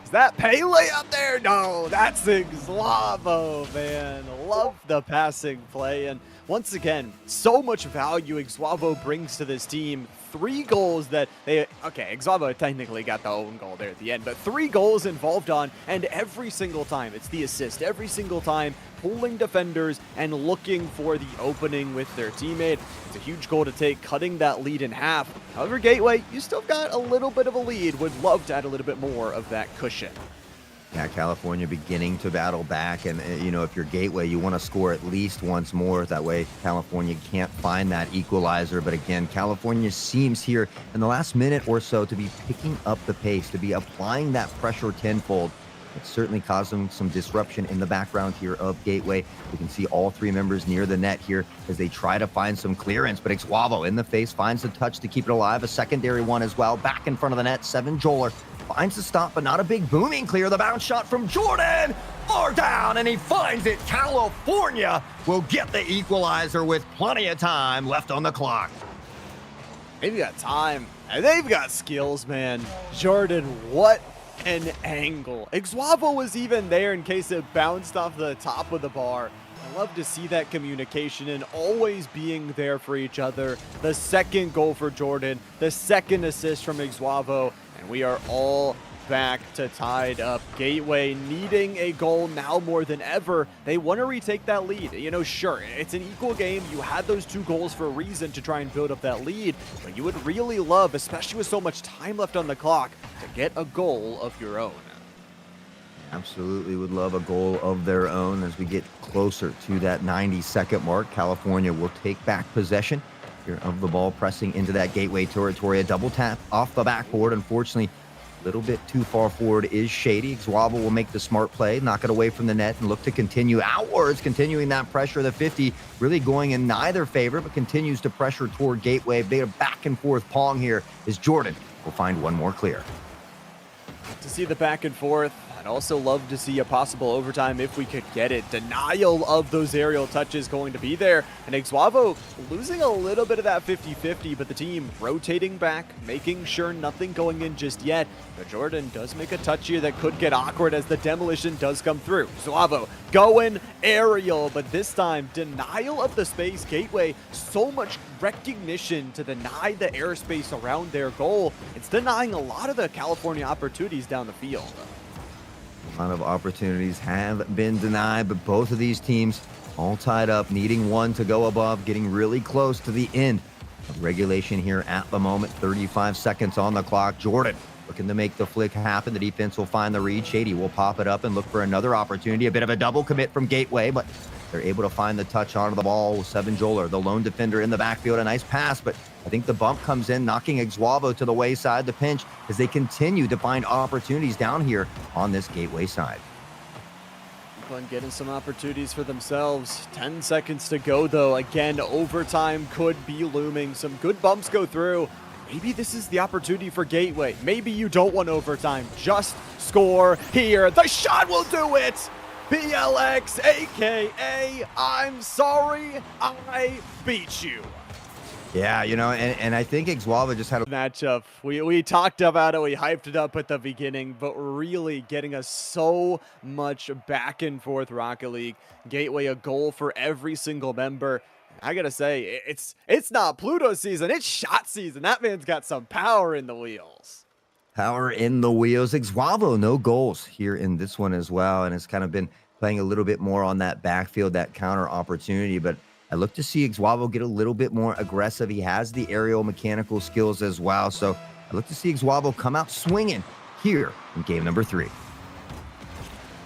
Is that Pele out there? No, that's Ixuavo, man. Love the passing play. And once again, so much value Ixuavo brings to this team. 3 goals that Ixuavo technically got the own goal there at the end, but 3 goals involved on, and every single time, it's the assist. Every single time, pulling defenders and looking for the opening with their teammate. It's a huge goal to take, cutting that lead in half. However, Gateway, you still got a little bit of a lead. Would love to add a little bit more of that cushion. Yeah, California beginning to battle back. And, if you're Gateway, you want to score at least once more. That way, California can't find that equalizer. But again, California seems here in the last minute or so to be picking up the pace, to be applying that pressure tenfold. It's certainly causing some disruption in the background here of Gateway. We can see all 3 members near the net here as they try to find some clearance. But Ixuavo in the face finds the touch to keep it alive. A secondary one as well. Back in front of the net, 7 Joler. Finds the stop, but not a big booming clear. The bounce shot from Jordan. Far down, and he finds it. California will get the equalizer with plenty of time left on the clock. They've got time, and they've got skills, man. Jordan, what an angle. Ixuavo was even there in case it bounced off the top of the bar. I love to see that communication and always being there for each other. The second goal for Jordan, the second assist from Ixuavo, and we are all back to tied up. Gateway needing a goal now more than ever. They want to retake that lead. Sure, it's an equal game. You had those 2 goals for a reason to try and build up that lead, but you would really love, especially with so much time left on the clock, to get a goal of your own. Absolutely would love a goal of their own as we get closer to that 90-second mark. California will take back possession here of the ball, pressing into that Gateway territory. A double tap off the backboard. Unfortunately, a little bit too far forward is Shady. Ixuavo will make the smart play, knock it away from the net, and look to continue outwards, continuing that pressure. The 50 really going in neither favor, but continues to pressure toward Gateway. Bit of back and forth pong here as Jordan will find one more clear. To see the back and forth, I'd also love to see a possible overtime if we could get it. Denial of those aerial touches going to be there. And Ixuavo losing a little bit of that 50-50, but the team rotating back, making sure nothing going in just yet. But Jordan does make a touch here that could get awkward as the demolition does come through. Ixuavo going aerial, but this time denial of the space. Gateway, so much recognition to deny the airspace around their goal. It's denying a lot of the California opportunities down the field. A lot of opportunities have been denied, but both of these teams all tied up, needing one to go above, getting really close to the end of regulation here at the moment. 35 seconds on the clock. Jordan looking to make the flick happen. The defense will find the read. Shady will pop it up and look for another opportunity. A bit of a double commit from Gateway, but They're able to find the touch onto the ball. Seven Joler, the lone defender in the backfield. A nice pass, but I think the bump comes in, knocking Iguavo to the wayside, the pinch, as they continue to find opportunities down here on this Gateway side. On getting some opportunities for themselves. 10 seconds to go, though. Again, overtime could be looming. Some good bumps go through. Maybe this is the opportunity for Gateway. Maybe you don't want overtime. Just score here. The shot will do it. BLX, a.k.a. I'm sorry, I beat you. Yeah, you know, and I think Iguavo just had a matchup. We talked about it, we hyped it up at the beginning, but really getting us so much back and forth Rocket League. Gateway, a goal for every single member. I gotta say, it's not Pluto season, it's shot season. That man's got some power in the wheels. Power in the wheels. Iguavo, no goals here in this one as well, and it's kind of been playing a little bit more on that backfield, that counter opportunity, but I look to see Iguavo get a little bit more aggressive. He has the aerial mechanical skills as well. So I look to see Iguavo come out swinging here in game number 3.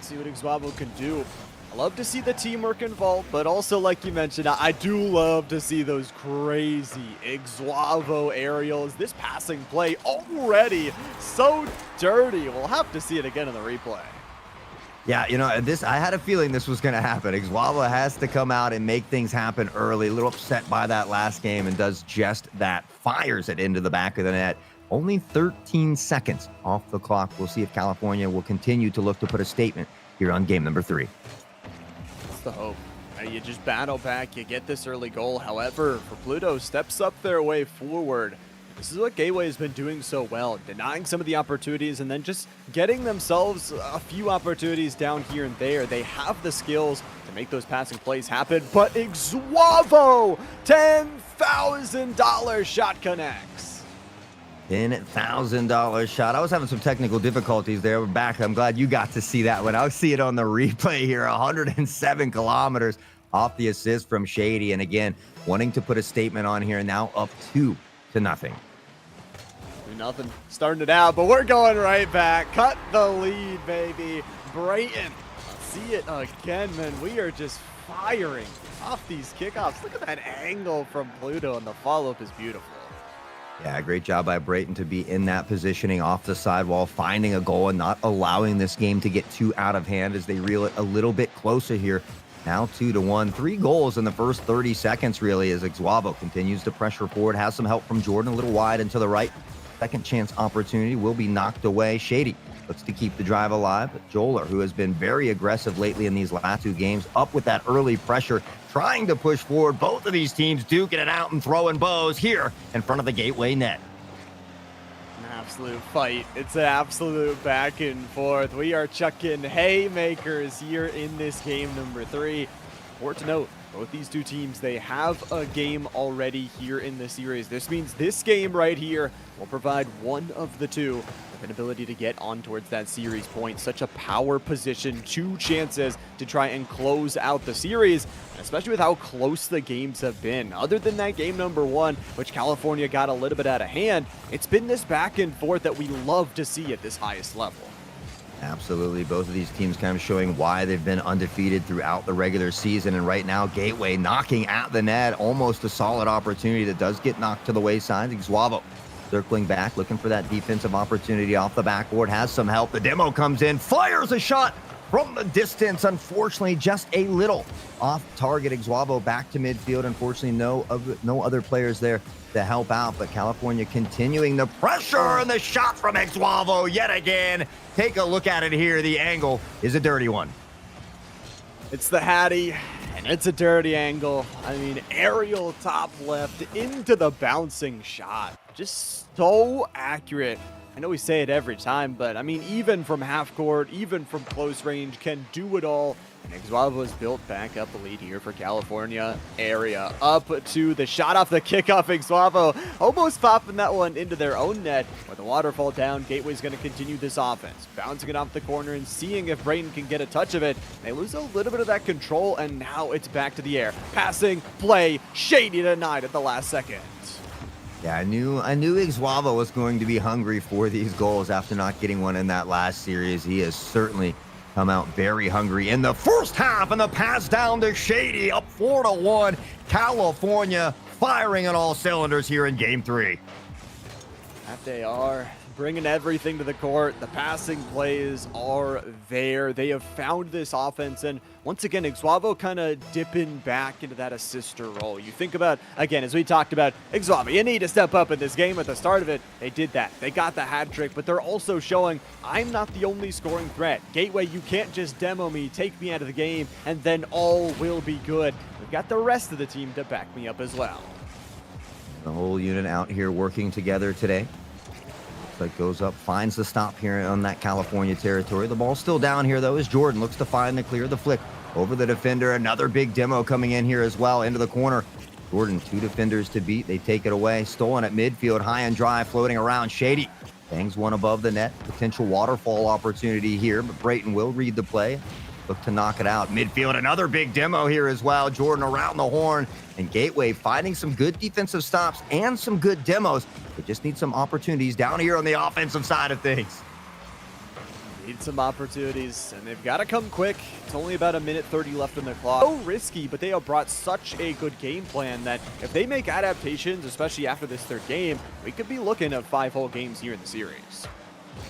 See what Iguavo can do. I love to see the teamwork involved, but also, like you mentioned, I do love to see those crazy Iguavo aerials. This passing play already so dirty. We'll have to see it again in the replay. Yeah, you know, I had a feeling this was going to happen. Iguavo has to come out and make things happen early. A little upset by that last game and does just that. Fires it into the back of the net. Only 13 seconds off the clock. We'll see if California will continue to look to put a statement here on game number 3. That's the hope. You just battle back, you get this early goal. However, for Pluto, steps up their way forward. This is what Gateway has been doing so well, denying some of the opportunities and then just getting themselves a few opportunities down here and there. They have the skills to make those passing plays happen, but Iguavo, $10,000 shot connects. $10,000 shot. I was having some technical difficulties there. We're back. I'm glad you got to see that one. I'll see it on the replay here. 107 kilometers off the assist from Shady. And again, wanting to put a statement on here, now up 2-0. Nothing starting it out, but we're going right back. Cut the lead, baby. Brayton, see it again, man. We are just firing off these kickoffs. Look at that angle from Pluto, and the follow-up is beautiful. Yeah, great job by Brayton to be in that positioning off the sidewall, finding a goal and not allowing this game to get too out of hand as they reel it a little bit closer here. Now 2-1, 3 goals in the first 30 seconds really as Iguavo continues to pressure forward, has some help from Jordan a little wide and to the right. Second chance opportunity will be knocked away. Shady looks to keep the drive alive, but Joler, who has been very aggressive lately in these last 2 games, up with that early pressure, trying to push forward. Both of these teams duking it out and throwing bows here in front of the Gateway net. An absolute fight. It's an absolute back and forth. We are chucking haymakers here in this game number 3. Important to note, both these 2 teams, they have a game already here in the series. This means this game right here will provide one of the 2 with an ability to get on towards that series point. Such a power position, 2 chances to try and close out the series, and especially with how close the games have been. Other than that game number 1, which California got a little bit out of hand, it's been this back and forth that we love to see at this highest level. Absolutely. Both of these teams kind of showing why they've been undefeated throughout the regular season. And right now, Gateway knocking at the net. Almost a solid opportunity that does get knocked to the wayside. Iguavo circling back, looking for that defensive opportunity off the backboard. Has some help. The demo comes in, fires a shot from the distance. Unfortunately, just a little off target. Iguavo back to midfield. Unfortunately, no other players there to help out, but California continuing the pressure and the shot from Iguavo yet again. Take a look at it here. The angle is a dirty one. It's the Hattie, and it's a dirty angle. I mean, aerial top left into the bouncing shot. Just so accurate. I know we say it every time, but I mean, even from half court, even from close range, can do it all. And Iguavo has built back up the lead here for California. Area up to the shot off the kickoff. Iguavo almost popping that one into their own net. With the waterfall down, Gateway's going to continue this offense. Bouncing it off the corner and seeing if Brayton can get a touch of it. They lose a little bit of that control, and now it's back to the air. Passing, play, Shady denied at the last second. Yeah, I knew Iguavo was going to be hungry for these goals after not getting one in that last series. He has certainly come out very hungry in the first half, and the pass down to Shady, up 4-1. California firing on all cylinders here in game 3. That they are. Bringing everything to the court. The passing plays are there. They have found this offense. And once again, Ixuavo kind of dipping back into that assister role. You think about, again, as we talked about, Ixuavo, you need to step up in this game at the start of it. They did that. They got the hat trick, but they're also showing I'm not the only scoring threat. Gateway, you can't just demo me, take me out of the game, and then all will be good. We've got the rest of the team to back me up as well. The whole unit out here working together today. That goes up, finds the stop here on that California territory. The ball's still down here, though, as Jordan looks to find the clear. The flick over the defender. Another big demo coming in here as well, into the corner. Jordan, 2 defenders to beat. They take it away. Stolen at midfield, high and dry, floating around. Shady bangs one above the net. Potential waterfall opportunity here, but Brayton will read the play. Look to knock it out. Midfield, another big demo here as well. Jordan around the horn, and Gateway finding some good defensive stops and some good demos. They just need some opportunities down here on the offensive side of things. Need some opportunities, and they've got to come quick. It's only about 1:30 left on the clock. So risky, but they have brought such a good game plan that if they make adaptations, especially after this 3rd game, we could be looking at 5 whole games here in the series.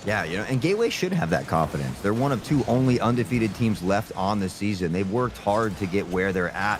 Yeah, and Gateway should have that confidence. They're one of 2 only undefeated teams left on the season. They've worked hard to get where they're at.